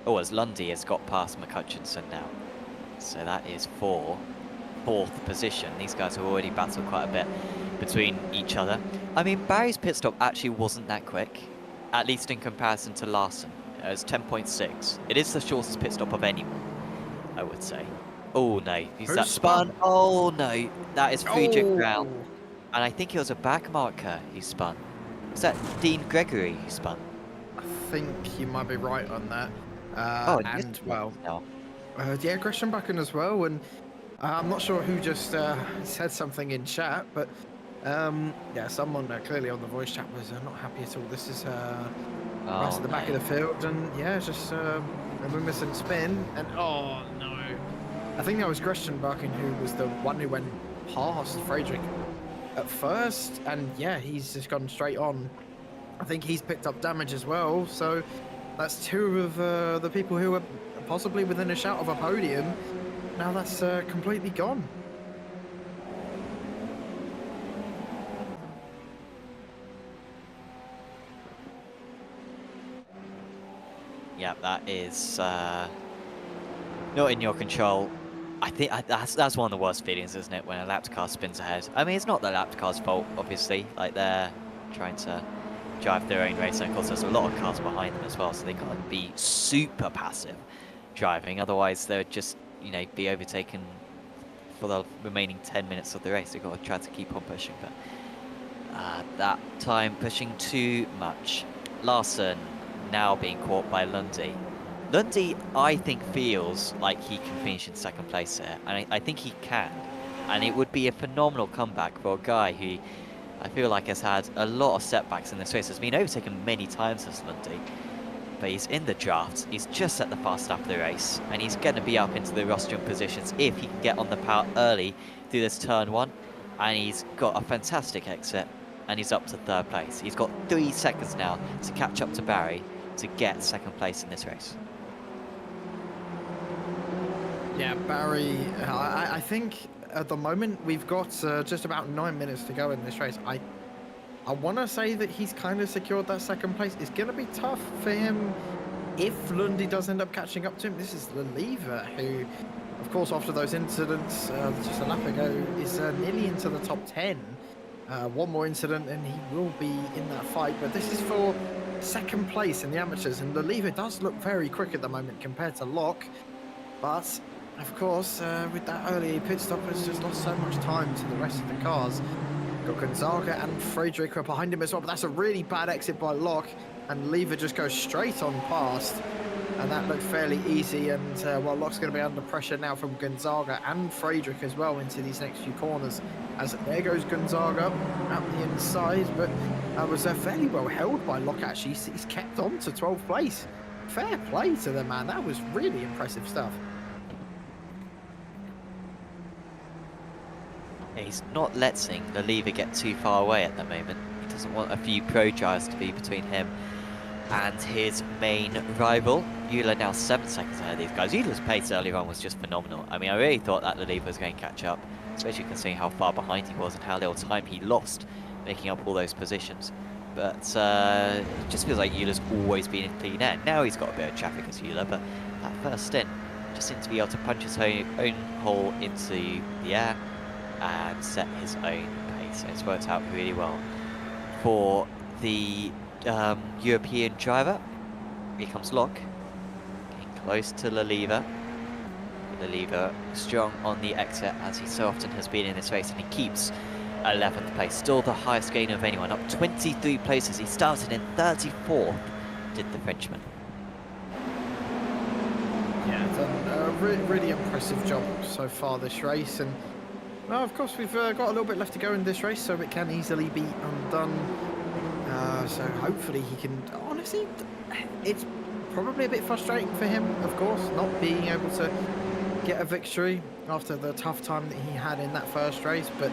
Oh, as Lundy has got past McHutchinson now. So that is 4th position. These guys have already battled quite a bit between each other. I mean, Barry's pit stop actually wasn't that quick, at least in comparison to Larson. It was 10.6. It is the shortest pit stop of anyone, I would say. Oh no, he's that spun. Oh no, that is Friedrich Brown. And I think it was a back marker he spun. Was that Dean Gregory who spun? I think you might be right on that. And well, yeah, Gresham-Backen as well. And I'm not sure who just said something in chat, but yeah, someone clearly on the voice chat was not happy at all. This is right at the back of the field, and yeah, just a missing spin. And oh no, I think that was Gresham-Backen who was the one who went past Friedrich at first, and yeah, he's just gone straight on. I think he's picked up damage as well, so that's 2 of the people who were possibly within a shout of a podium. Now that's completely gone. Yeah, that is not in your control. I think that's one of the worst feelings, isn't it, when a lapped car spins ahead? I mean, it's not the lapped car's fault, obviously. Like, they're trying to drive their own race, and of course there's a lot of cars behind them as well, so they can't be super passive driving. Otherwise, they would just, you know, be overtaken for the remaining 10 minutes of the race. They've got to try to keep on pushing, but that time pushing too much. Larson now being caught by Lundy. Lundy, I think, feels like he can finish in second place here, and I think he can. And it would be a phenomenal comeback for a guy who I feel like has had a lot of setbacks in this race. Has been overtaken many times as Lundy, but he's in the draft. He's just at the fast lap of the race, and he's going to be up into the rostrum positions if he can get on the power early through this turn 1. And he's got a fantastic exit, and he's up to 3rd place. He's got 3 seconds now to catch up to Barry to get second place in this race. Yeah, Barry, I think at the moment we've got just about 9 minutes to go in this race. I want to say that he's kind of secured that second place. It's going to be tough for him if Lundy does end up catching up to him. This is the lever who, of course, after those incidents just a lap ago, is nearly into the top 10. One more incident and he will be in that fight, but this is for second place in the amateurs, and the lever does look very quick at the moment compared to Locke, but of course with that early pit stop has just lost so much time to the rest of the cars. Got Gonzaga and Friedrich are behind him as well, but that's a really bad exit by Locke, and lever just goes straight on past, and that looked fairly easy. And well, Locke's going to be under pressure now from Gonzaga and Friedrich as well into these next few corners, as there goes Gonzaga out the inside, but was fairly well held by Locke actually. He's kept on to 12th place. Fair play to the man, that was really impressive stuff. he's not letting the lever get too far away at the moment. He doesn't want a few pro drivers to be between him and his main rival. Euler now 7 seconds ahead of these guys. Euler's pace earlier on was just phenomenal. I mean, I really thought that the lever was going to catch up, especially considering how far behind he was and how little time he lost making up all those positions. But it just feels like Euler's always been in clean air. Now he's got a bit of traffic as Euler, but that first stint just seemed to be able to punch his own hole into the air and set his own pace. So it's worked out really well for the European driver. Here comes Locke, getting close to Leliva. Leliva strong on the exit, as he so often has been in this race, and he keeps 11th place, still the highest gain of anyone, up 23 places. He started in 34th, did the Frenchman. Yeah, done a really impressive job so far this race, and well, of course we've got a little bit left to go in this race, so it can easily be undone. So hopefully he can. Honestly, it's probably a bit frustrating for him, of course, not being able to get a victory after the tough time that he had in that first race. But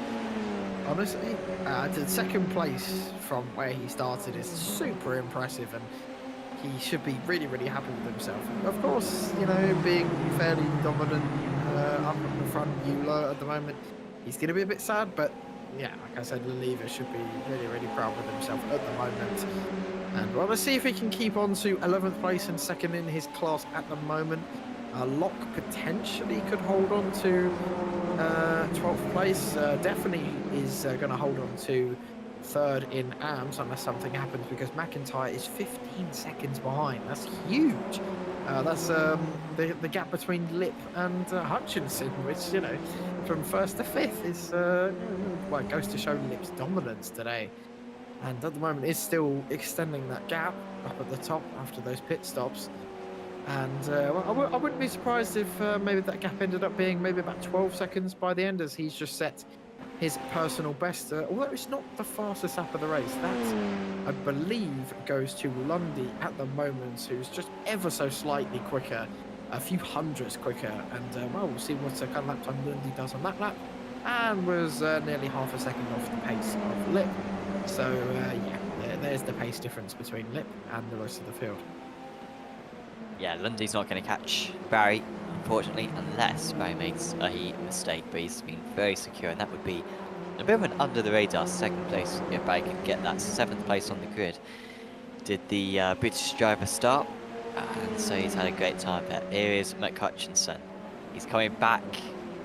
honestly, the second place from where he started is super impressive, and he should be really happy with himself. Of course, you know, being fairly dominant up in the front, Euler at the moment, he's going to be a bit sad, but yeah, like I said, Leliva should be really proud with himself at the moment. And well, let's see if he can keep on to 11th place and second in his class at the moment. Locke potentially could hold on to 12th place. Definitely is going to hold on to third in AMS unless something happens, because McIntyre is 15 seconds behind. That's huge. That's the gap between Lip and Hutchinson, which, you know, from first to fifth is well, it goes to show Lip's dominance today, and at the moment is still extending that gap up at the top after those pit stops. And well, I wouldn't be surprised if maybe that gap ended up being maybe about 12 seconds by the end, as he's just set his personal best, although it's not the fastest lap of the race. That, I believe, goes to Lundy at the moment, who's just ever so slightly quicker, a few hundredths quicker, and well, we'll see what kind of lap time Lundy does on that lap, and was nearly half a second off the pace of Lip. So yeah, there's the pace difference between Lip and the rest of the field. Yeah, Lundy's not going to catch Barry, unfortunately, unless Barry makes a mistake, but he's been very secure, and that would be a bit of an under-the-radar second place if Barry could get that 7th place on the grid. Did the British driver start, and so he's had a great time there. Here is McHutchinson. He's coming back,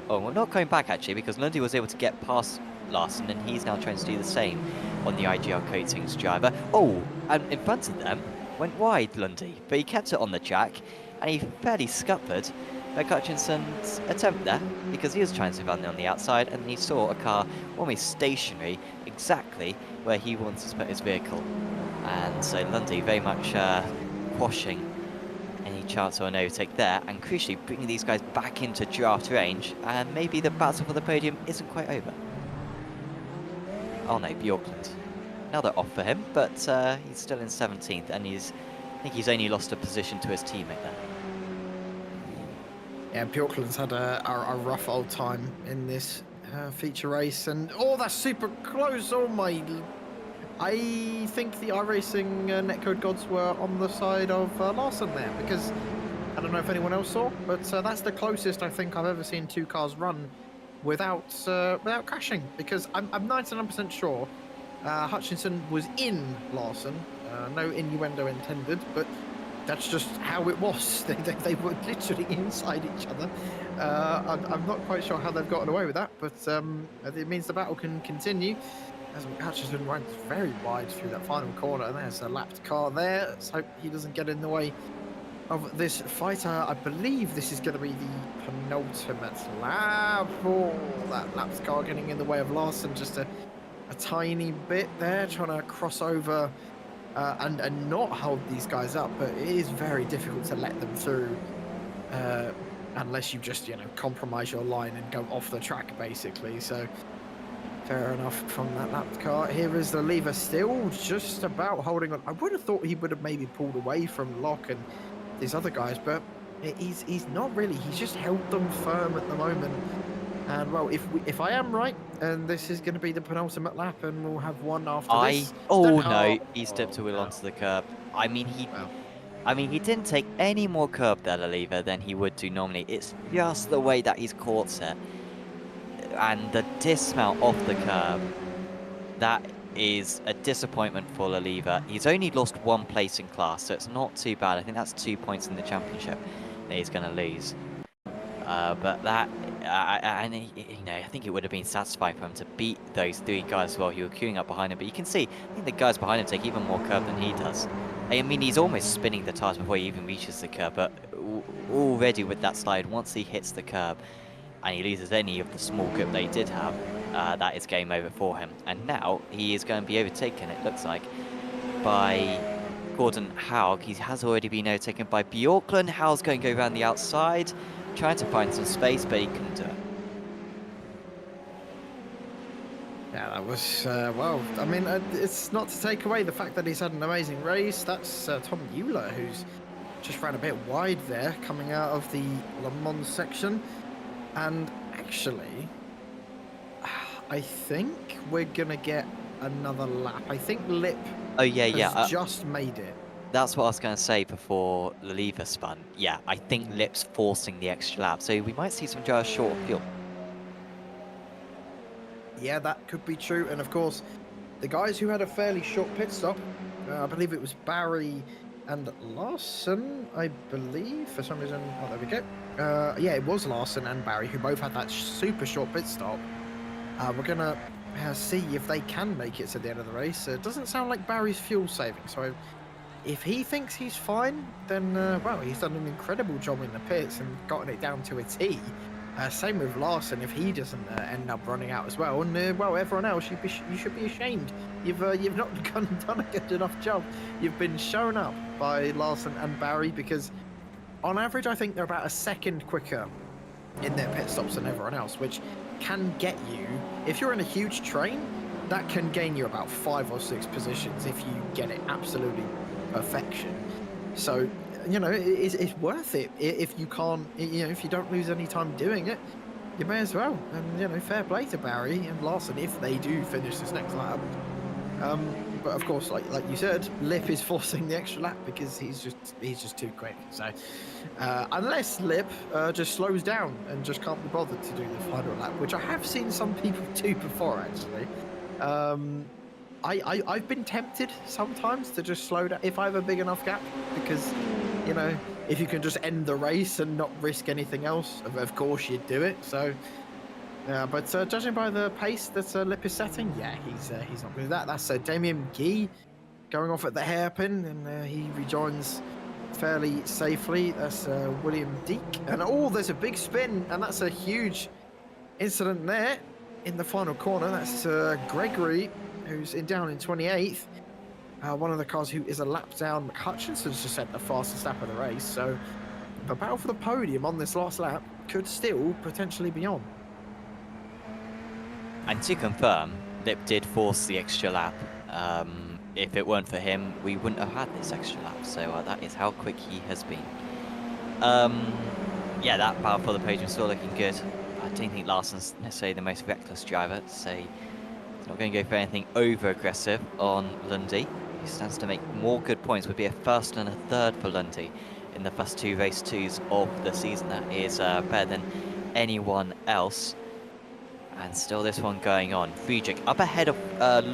oh, well, not coming back actually, because Lundy was able to get past Larson, and he's now trying to do the same on the IGR Coatings driver. Oh, and in front of them, went wide, Lundy, but he kept it on the track, and he fairly scuppered McHutchinson's attempt there, because he was trying to run on the outside, and he saw a car almost stationary exactly where he wanted to put his vehicle. And so Lundy very much quashing any chance of an overtake there, and crucially bringing these guys back into draft range, and maybe the battle for the podium isn't quite over. Oh no, Bjorkland. Another off for him, but he's still in 17th, and I think he's only lost a position to his teammate there. Yeah, Bjorkland's had a rough old time in this feature race, and oh, that's super close. Oh my! I think the iRacing netcode gods were on the side of Larson there, because I don't know if anyone else saw, but that's the closest I think I've ever seen two cars run without crashing, because I'm 99% sure Hutchinson was in Larson. No innuendo intended, but that's just how it was. They were literally inside each other. I'm not quite sure how they've gotten away with that, but it means the battle can continue. As Hutchinson runs very wide through that final corner, and there's a lapped car there. Let's hope he doesn't get in the way of this fighter. I believe this is going to be the penultimate lap. Oh, that lapped car getting in the way of Larson just a tiny bit there, trying to cross over and not hold these guys up, but it is very difficult to let them through unless you just, you know, compromise your line and go off the track basically. So fair enough from that lapped car. Here is the lever still just about holding on. I would have thought he would have maybe pulled away from Locke and these other guys, but he's not really. He's just held them firm at the moment. And well, if I am right, and this is going to be the penultimate lap, and we'll have one after this. Oh then- no, he stepped a wheel no. onto the curb. I mean, Well, he didn't take any more curb there, Oliva, than he would do normally. It's just the way that he's caught it. And the dismount off the curb, that is a disappointment for Oliva. He's only lost 1 place in class, so it's not too bad. I think that's 2 points in the championship that he's going to lose. But that, and I think it would have been satisfying for him to beat those 3 guys while he was queuing up behind him. But you can see, I think the guys behind him take even more curb than he does. I mean, he's almost spinning the tires before he even reaches the curb, but already with that slide, once he hits the curb and he loses any of the small grip they did have, that is game over for him. And now he is going to be overtaken, it looks like, by Gordon Haug. He has already been overtaken by Bjorklund. Haug's going to go around the outside, trying to find some space, but he couldn't do it. yeah, that was, well, I mean, it's not to take away the fact that he's had an amazing race. That's Tom Euler, who's just ran a bit wide there, coming out of the Le Mans section. And actually, I think we're going to get another lap. I think Lip has just made it. That's what I was going to say before Oliva spun. Yeah, I think Lip's forcing the extra lap, so we might see some drivers short of fuel. Yeah, that could be true. And of course, the guys who had a fairly short pit stop, I believe it was Barry and Larson, I believe, for some reason. Oh, there we go. Yeah, it was Larson and Barry who both had that super short pit stop. We're going to see if they can make it to the end of the race. It doesn't sound like Barry's fuel saving, so if he thinks he's fine, then, well, he's done an incredible job in the pits and gotten it down to a T. Same with Larson if he doesn't end up running out as well. And, well, everyone else, you should be ashamed. You've not done a good enough job. You've been shown up by Larson and Barry because, on average, I think they're about a second quicker in their pit stops than everyone else, which can get you, if you're in a huge train, that can gain you about 5 or 6 positions if you get it absolutely perfection. So, you know, it's worth it. If you can't, you know, if you don't lose any time doing it, you may as well. And, you know, fair play to Barry and Larson if they do finish this next lap. But of course, like you said, Lip is forcing the extra lap because he's just too quick. So unless Lip just slows down and just can't be bothered to do the final lap, which I have seen some people do before actually. I've been tempted sometimes to just slow down if I have a big enough gap because, you know, if you can just end the race and not risk anything else, of course you'd do it. So. But judging by the pace that Lip is setting, yeah, he's not going to do that. That's Damien Guy going off at the hairpin, and he rejoins fairly safely. That's William Deek. And there's a big spin, and that's a huge incident there in the final corner. That's Gregory, who's down in 28th. One of the cars who is a lap down. Hutchinson's just set the fastest lap of the race, so the battle for the podium on this last lap could still potentially be on. And to confirm, Lip did force the extra lap. If it weren't for him, we wouldn't have had this extra lap. So that is how quick he has been. Yeah, that battle for the podium is still looking good. I don't think Larson's necessarily the most reckless driver, so he's not going to go for anything over-aggressive on Lundy. He stands to make more good points. Would be a first and a third for Lundy in the first 2 race 2s of the season. That is better than anyone else. And still this one going on. Friedrich up ahead of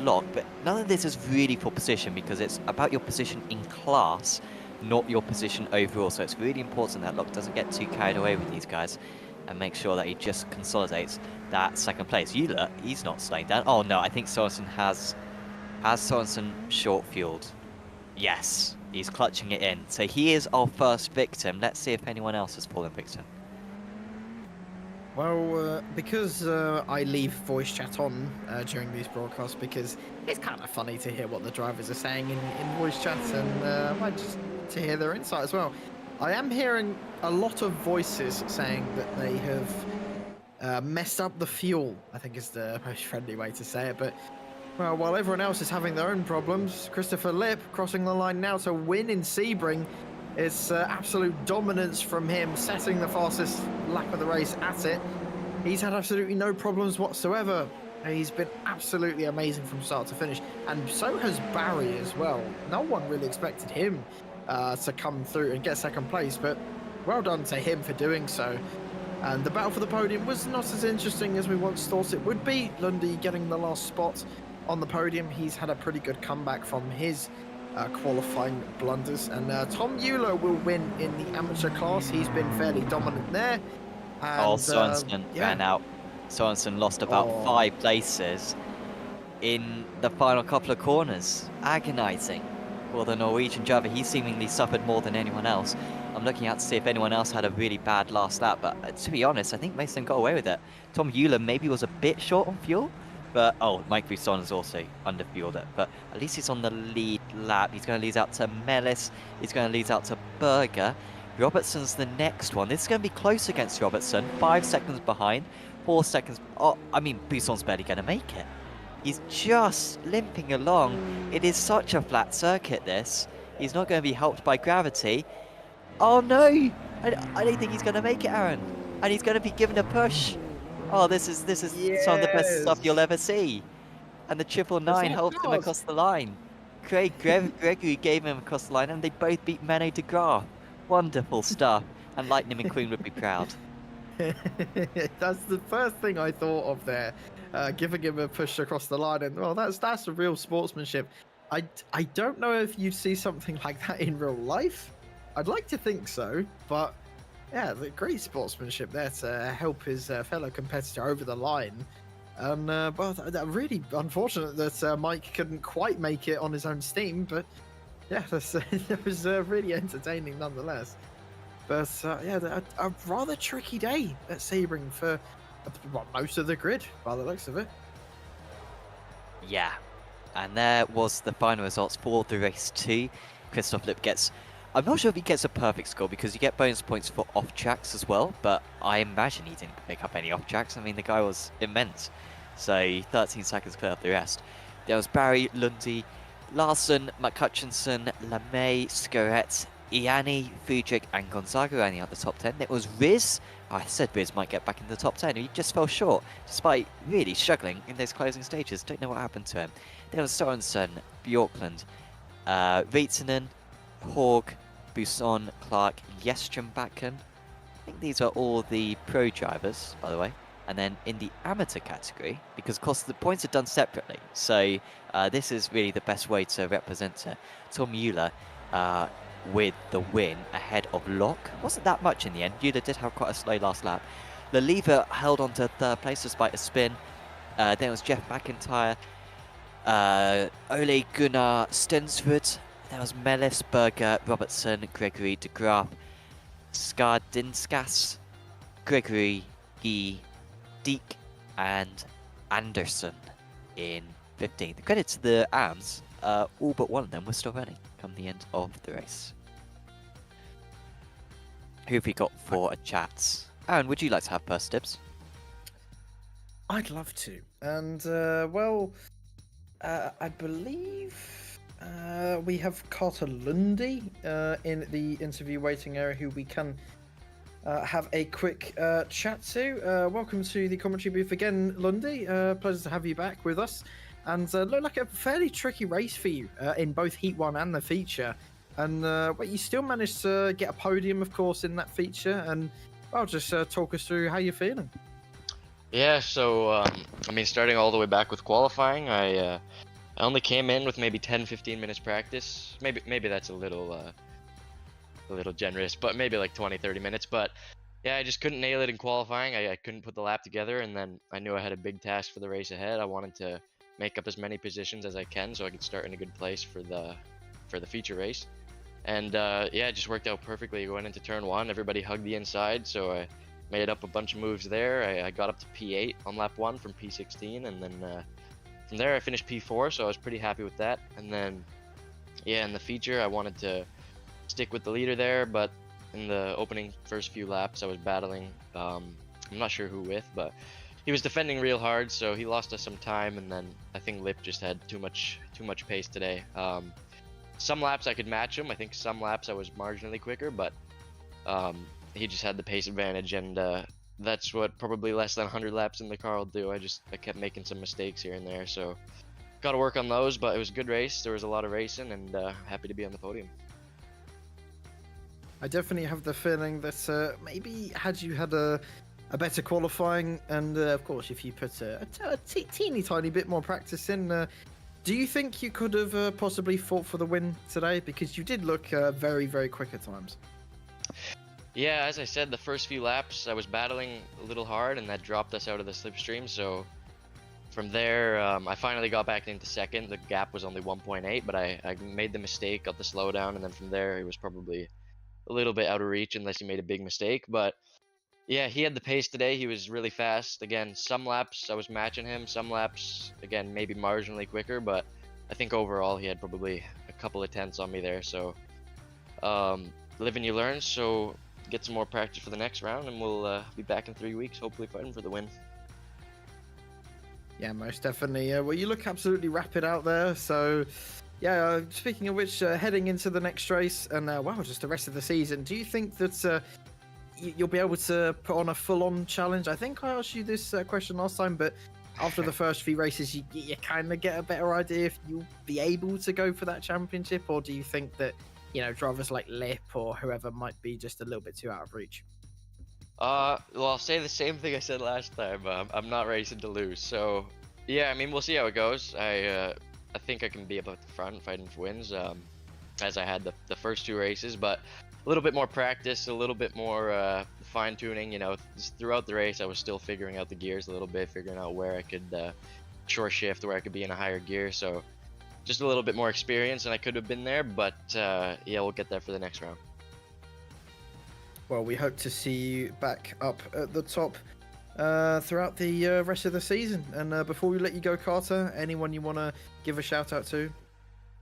Locke, but none of this is really for position because it's about your position in class, not your position overall. So it's really important that Locke doesn't get too carried away with these guys and make sure that he just consolidates that second place. Euler, he's not slowing down. Oh no, I think Sorensen has Sorensen short fueled. Yes, he's clutching it in. So he is our first victim. Let's see if anyone else has fallen victim. Well, because I leave voice chat on during these broadcasts because it's kind of funny to hear what the drivers are saying in voice chat and just to hear their insight as well. I am hearing a lot of voices saying that they have messed up the fuel, I think is the most friendly way to say it. But, well, while everyone else is having their own problems, Christopher Lip crossing the line now to win in Sebring. It's absolute dominance from him, setting the fastest lap of the race at it. he's had absolutely no problems whatsoever. He's been absolutely amazing from start to finish, and so has Barry as well. No one really expected him to come through and get second place, but well done to him for doing so. And the battle for the podium was not as interesting as we once thought it would be. Lundy getting the last spot on the podium. He's had a pretty good comeback from his qualifying blunders, and Tom Euler will win in the amateur class. He's been fairly dominant there. And, Sorensen ran out. Sorensen lost about 5 places in the final couple of corners. Agonising for the Norwegian driver. He seemingly suffered more than anyone else. I'm looking out to see if anyone else had a really bad last lap, but to be honest, I think most of them got away with it. Tom Euler maybe was a bit short on fuel, but Mike Buisson has also underfueled it, but at least he's on the lead lap. He's going to lose out to Mellis. He's going to lose out to Berger. Robertson's the next one. This is going to be close against Robertson. 5 seconds behind. 4 seconds. Buisson's barely going to make it. He's just limping along. It is such a flat circuit, this. He's not going to be helped by gravity. Oh no! I don't think he's going to make it, Aaron. And he's going to be given a push. Oh, this is some of the best stuff you'll ever see. And the 999 helped him across the line. Craig Gregory gave him across the line, and they both beat Mano de Graaf. Wonderful stuff. And Lightning McQueen would be proud. That's the first thing I thought of there. Giving him a push across the line, and well, that's a real sportsmanship. I don't know if you'd see something like that in real life. I'd like to think so, but yeah, the great sportsmanship there to help his fellow competitor over the line. And but really unfortunate that Mike couldn't quite make it on his own steam, but yeah, it was really entertaining nonetheless. But yeah, a rather tricky day at Sebring for most of the grid, by the looks of it. Yeah, and there was the final results for the race 2. Christoph Lipp gets, I'm not sure if he gets a perfect score because you get bonus points for off tracks as well, but I imagine he didn't pick up any off tracks. I mean, the guy was immense. So 13 seconds clear of the rest. There was Barry, Lundy, Larson, McCutchinson, LeMay, Scoret, Ianni, Friedrich and Gonzaga running out the top 10. It was Riz. I said Riz might get back in the top 10. He just fell short despite really struggling in those closing stages. Don't know what happened to him. There was Sorensen, Bjorklund, Riitsinen, Horg, Buisson, Clark, Jestrenbakken. I think these are all the pro drivers, by the way. And then in the amateur category, because of course the points are done separately, so this is really the best way to represent it. Tom Euler with the win ahead of Locke. Wasn't that much in the end. Euler did have quite a slow last lap. Leliva held on to 3rd place despite a spin. Then it was Jeff McIntyre, Ole Gunnar Stensrud. There was Mellis, Berger, Robertson, Gregory de Graaf, Skardinskas, Gregory, Guy, Deek and Anderson in 15th. The credit to the AMs, all but one of them were still running come the end of the race. Who have we got for a chat? Aaron, would you like to have first dibs? I'd love to. And, I believe we have Carter Lundy in the interview waiting area who we can have a quick chat to. Welcome to the commentary booth again, Lundy. Pleasure to have you back with us. And looked like a fairly tricky race for you in both Heat 1 and the feature. And but you still managed to get a podium, of course, in that feature. And well, just talk us through how you're feeling. Yeah, so I mean, starting all the way back with qualifying, I only came in with maybe 10-15 minutes practice. Maybe that's a little generous, but maybe like 20-30 minutes. But yeah, I just couldn't nail it in qualifying. I couldn't put the lap together, and then I knew I had a big task for the race ahead. I wanted to make up as many positions as I can so I could start in a good place for the feature race. And yeah, it just worked out perfectly. Going into turn 1, everybody hugged the inside, so I made up a bunch of moves there. I got up to P8 on lap 1 from P16, and then from there I finished P4, so I was pretty happy with that. And then yeah, in the feature I wanted to stick with the leader there, but in the opening first few laps I was battling, I'm not sure who with, but he was defending real hard, so he lost us some time, and then I think Lip just had too much pace today. Some laps I could match him. I think some laps I was marginally quicker, but he just had the pace advantage, and that's what probably less than 100 laps in the car will do. I kept making some mistakes here and there, so got to work on those. But it was a good race. There was a lot of racing, and happy to be on the podium. I definitely have the feeling that maybe had you had a better qualifying, and of course, if you put a teeny tiny bit more practice in, do you think you could have possibly fought for the win today? Because you did look very, very quick at times. Yeah, as I said, the first few laps I was battling a little hard, and that dropped us out of the slipstream. So from there, I finally got back into second. The gap was only 1.8, but I made the mistake, got the slowdown, and then from there, it was probably a little bit out of reach unless he made a big mistake. But yeah, he had the pace today. He was really fast. Again, some laps I was matching him, some laps, again, maybe marginally quicker, but I think overall he had probably a couple of tenths on me there. So live and you learn. So get some more practice for the next round, and we'll be back in 3 weeks, hopefully fighting for the win. Yeah, most definitely. Well, you look absolutely rapid out there. So, yeah, speaking of which, heading into the next race and, well, just the rest of the season, do you think that you'll be able to put on a full-on challenge? I think I asked you this question last time, but after the first few races, you kind of get a better idea if you'll be able to go for that championship, or do you think that, you know, drivers like Lip or whoever might be just a little bit too out of reach? Well, I'll say the same thing I said last time. I'm not racing to lose, so yeah, I mean, we'll see how it goes. I think I can be up at the front fighting for wins, as I had the first 2 races, but a little bit more practice, a little bit more fine tuning. You know, throughout the race, I was still figuring out the gears a little bit, figuring out where I could short shift, where I could be in a higher gear. So just a little bit more experience, and I could have been there, but yeah, we'll get there for the next round. Well, we hope to see you back up at the top throughout the rest of the season. And before we let you go, Carter, anyone you want to give a shout out to?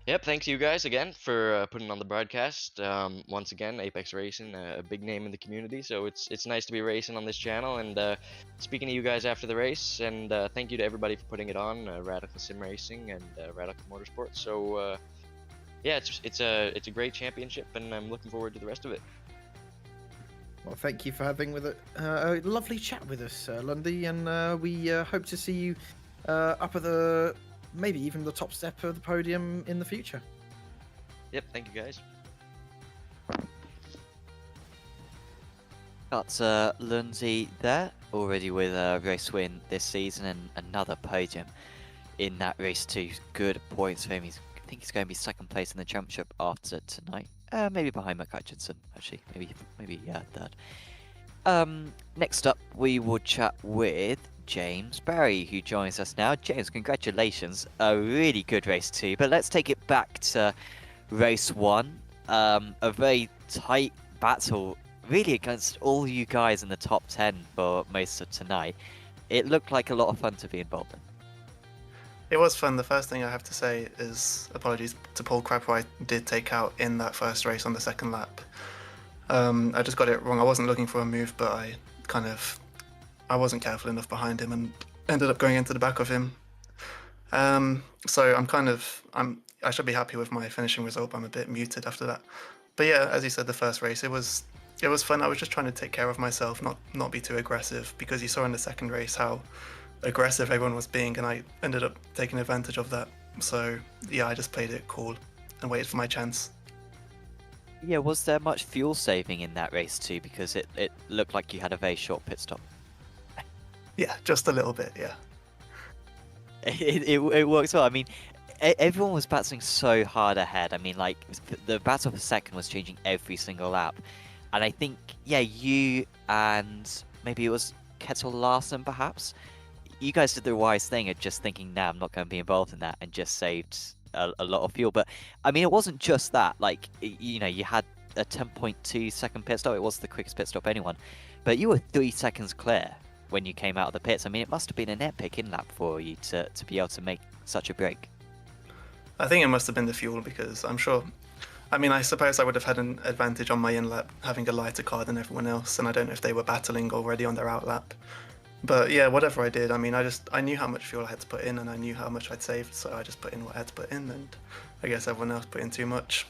Yep, thanks you guys again for putting on the broadcast. Once again, Apex Racing, a big name in the community, so it's nice to be racing on this channel. And speaking to you guys after the race, and thank you to everybody for putting it on, Radical SimRacing and Radical Motorsport. So yeah, it's a great championship, and I'm looking forward to the rest of it. Well, thank you for having a lovely chat with us, Lundy, and we hope to see you up at the, maybe even the top step of the podium in the future. Yep, thank you guys. Got Lundy there, already with a race win this season and another podium in that race too. Good points for him. I think he's going to be second place in the championship after tonight. Maybe behind Mac Hutchinson, actually. Maybe third. Next up, we will chat with James Barry, who joins us now. James, congratulations. A really good race too. But let's take it back to race 1. A very tight battle, really, against all you guys in the top 10 for most of tonight. It looked like a lot of fun to be involved in. It was fun. The first thing I have to say is apologies to Paul Crab, who I did take out in that first race on the second lap. I just got it wrong. I wasn't looking for a move, but I wasn't careful enough behind him and ended up going into the back of him. So I should be happy with my finishing result, but I'm a bit muted after that. But yeah, as you said, the first race, it was fun. I was just trying to take care of myself, not be too aggressive, because you saw in the second race how aggressive everyone was being, and I ended up taking advantage of that. So yeah, I just played it cool and waited for my chance. Yeah, was there much fuel saving in that race too? Because it looked like you had a very short pit stop. Yeah, just a little bit, yeah. It works well. I mean, everyone was battling so hard ahead. I mean, like, the battle for second was changing every single lap. And I think, yeah, you and maybe it was Kettle Larson, perhaps, you guys did the wise thing of just thinking, nah, I'm not going to be involved in that, and just saved a lot of fuel. But, I mean, it wasn't just that. Like, you know, you had a 10.2 second pit stop. It was the quickest pit stop anyone. But you were 3 seconds clear when you came out of the pits. I mean, it must have been an epic in-lap for you to be able to make such a break. I think it must have been the fuel, because I'm sure... I mean, I suppose I would have had an advantage on my in-lap, having a lighter car than everyone else, and I don't know if they were battling already on their out-lap. But yeah, whatever I did, I mean, I knew how much fuel I had to put in, and I knew how much I'd saved, so I just put in what I had to put in, and I guess everyone else put in too much.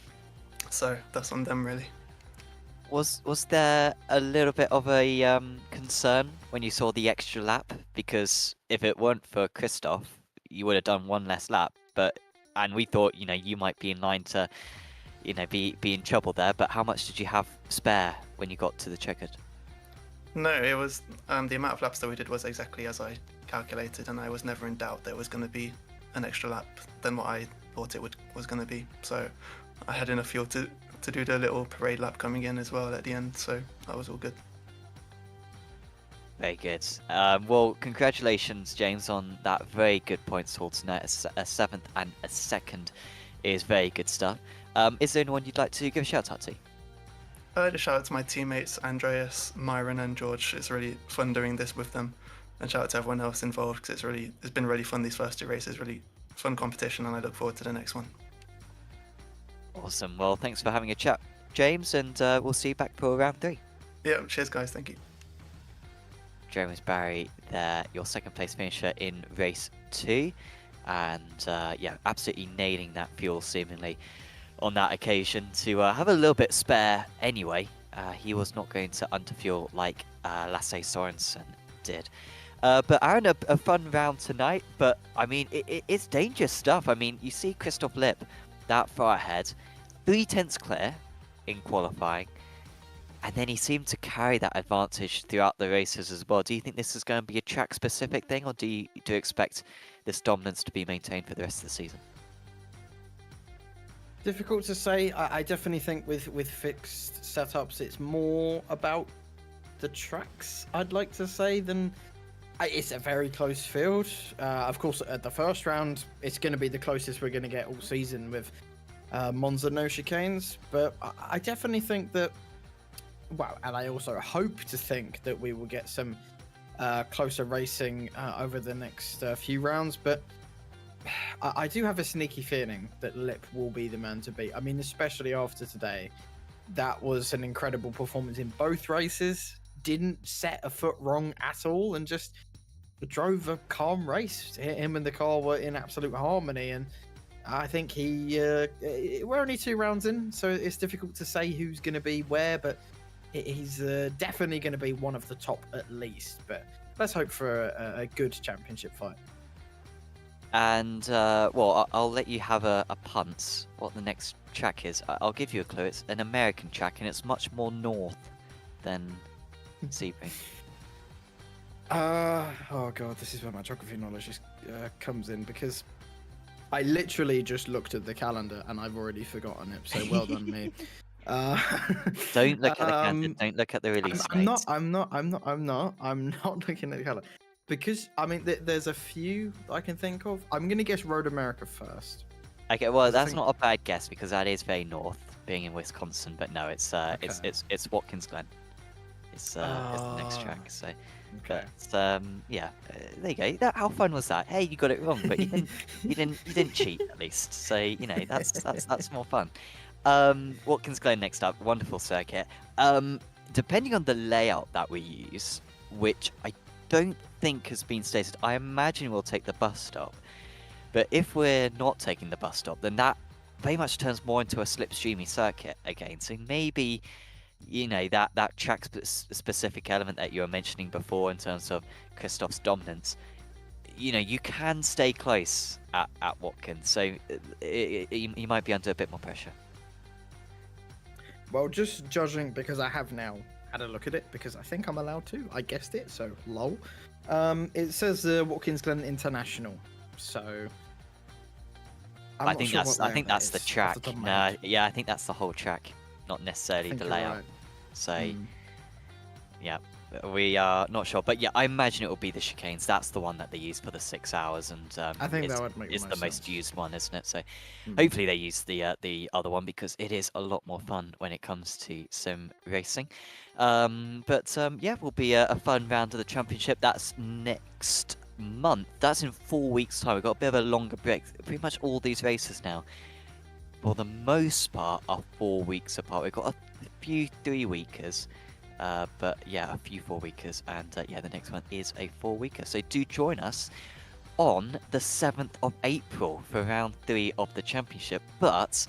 So that's on them, really. Was there a little bit of a concern when you saw the extra lap? Because if it weren't for Christoph, you would have done one less lap. And we thought, you might be in line to, be in trouble there. But how much did you have spare when you got to the checkered? No, it was the amount of laps that we did was exactly as I calculated, and I was never in doubt there was going to be an extra lap than what I thought it was going to be. So I had enough fuel to do the little parade lap coming in as well at the end, so that was all good. Very good. Well, congratulations, James, on that very good points haul tonight. A 7th and a 2nd is very good stuff. Is there anyone you'd like to give a shout out to? I'd like to shout out to my teammates, Andreas, Myron and George. It's really fun doing this with them. And shout out to everyone else involved, because it's been really fun these first 2 races, really fun competition, and I look forward to the next one. Awesome. Well, thanks for having a chat, James, and we'll see you back for round 3. Yeah, cheers guys, thank you. James Barry there, your 2nd place finisher in race 2, and yeah, absolutely nailing that fuel seemingly on that occasion to have a little bit spare anyway. He was not going to underfuel like Lasse Sorensen did. But Aaron, a fun round tonight, but I mean, it's dangerous stuff. I mean, you see Christoph Lipp that far ahead, 3/10 clear in qualifying, and then he seemed to carry that advantage throughout the races as well. Do you think this is going to be a track-specific thing, or do you expect this dominance to be maintained for the rest of the season? Difficult to say. I definitely think with fixed setups, it's more about the tracks, I'd like to say, than... It's a very close field. Of course, at the first round, it's going to be the closest we're going to get all season with Monza no chicanes. But I definitely think that... Well, and I also hope to think that we will get some closer racing over the next few rounds. But I do have a sneaky feeling that Lipp will be the man to beat. I mean, especially after today. That was an incredible performance in both races. Didn't set a foot wrong at all and just drove a calm race. Him and the car were in absolute harmony, and I think we're only 2 rounds in, so it's difficult to say who's going to be where, but he's definitely going to be one of the top at least. But let's hope for a good championship fight. And well, I'll let you have a punt what the next track is. I'll give you a clue. It's an American track, and it's much more north than Sebring. Oh god, this is where my geography knowledge just comes in, because I literally just looked at the calendar and I've already forgotten it. So well done me. Don't look at the calendar. Don't look at the release date. I'm not looking at the calendar, because I mean there's a few I can think of. I'm gonna guess Road America first. Okay, well that's not a bad guess, because that is very north, being in Wisconsin. But no, it's Watkins Glen. It's the next track. So, okay. But yeah, there you go. How fun was that? Hey, you got it wrong, but you didn't cheat at least. So that's more fun. Watkins Glen next up, wonderful circuit. Depending on the layout that we use, which I don't think has been stated, I imagine we'll take the bus stop. But if we're not taking the bus stop, then that very much turns more into a slipstreamy circuit again. So maybe, that track specific element that you were mentioning before in terms of Christoph's dominance, you can stay close at Watkins. So you might be under a bit more pressure. Well, just judging, because I have now had a look at it, because I think I'm allowed to. I guessed it, so lol. It says Watkins Glen International, so I think that's the track. I think that's the whole track, not necessarily the layout. Right. So yeah, we are not sure, but yeah, I imagine it will be the chicanes. That's the one that they use for the 6 hours, and I think that would make the most sense. used one, isn't it? So hopefully they use the other one, because it is a lot more fun when it comes to sim racing. But yeah, will be a fun round of the championship. That's next month. That's in 4 weeks' time. We've got a bit of a longer break. Pretty much all these races now, for the most part, are 4 weeks apart. We've got a few 3-weekers. But yeah, a few 4-weekers, and yeah, the next one is a 4-weeker. So do join us on the 7th of April for round 3 of the championship. But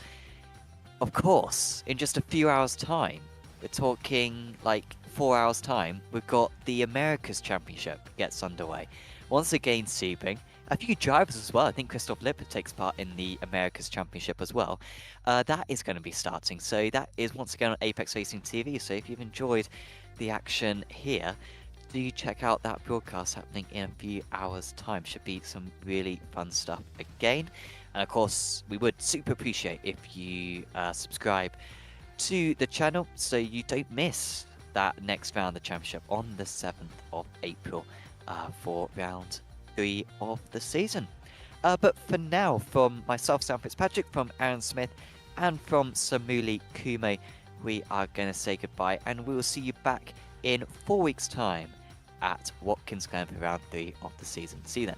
of course, in just a few hours' time, we're talking like 4 hours time, we've got the Americas Championship gets underway. Once again, Sebring, a few drivers as well. I think Christoph Lippert takes part in the Americas Championship as well. That is going to be starting. So that is once again on Apex Racing TV. So if you've enjoyed the action here, do check out that broadcast happening in a few hours time. Should be some really fun stuff again. And of course, we would super appreciate if you subscribe to the channel so you don't miss that next round of the championship on the 7th of April for round 3 of the season. But for now, from myself, Sam Fitzpatrick, from Aaron Smith, and from Samuli Kume, we are going to say goodbye, and we will see you back in 4 weeks' time at Watkins Glen for round 3 of the season. See you then.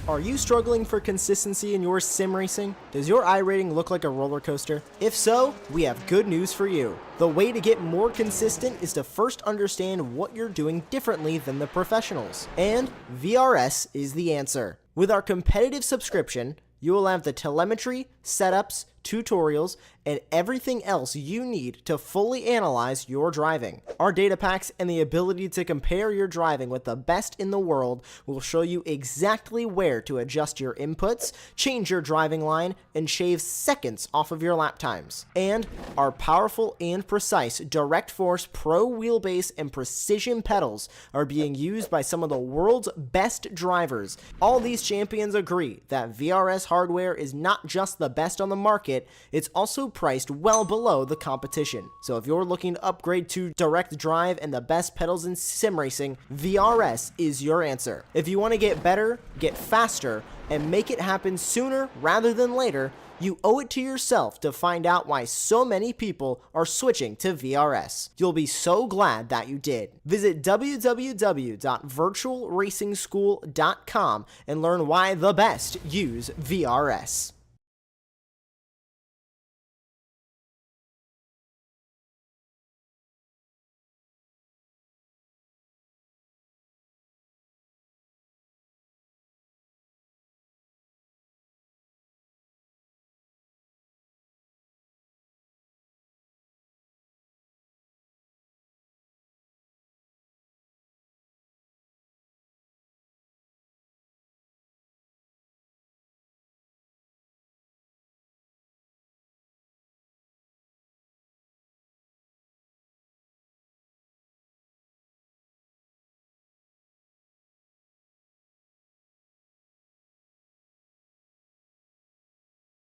Are you struggling for consistency in your sim racing? Does your iRating look like a roller coaster? If so, we have good news for you. The way to get more consistent is to first understand what you're doing differently than the professionals. And VRS is the answer. With our competitive subscription, you will have the telemetry, setups, tutorials, and everything else you need to fully analyze your driving. Our data packs and the ability to compare your driving with the best in the world will show you exactly where to adjust your inputs, change your driving line, and shave seconds off of your lap times. And our powerful and precise Direct Force Pro wheelbase and precision pedals are being used by some of the world's best drivers. All these champions agree that VRS hardware is not just the best on the market, it's also priced well below the competition. So if you're looking to upgrade to direct drive and the best pedals in sim racing, VRS is your answer. If you want to get better, get faster, and make it happen sooner rather than later, you owe it to yourself to find out why so many people are switching to VRS. You'll be so glad that you did. Visit www.virtualracingschool.com and learn why the best use VRS.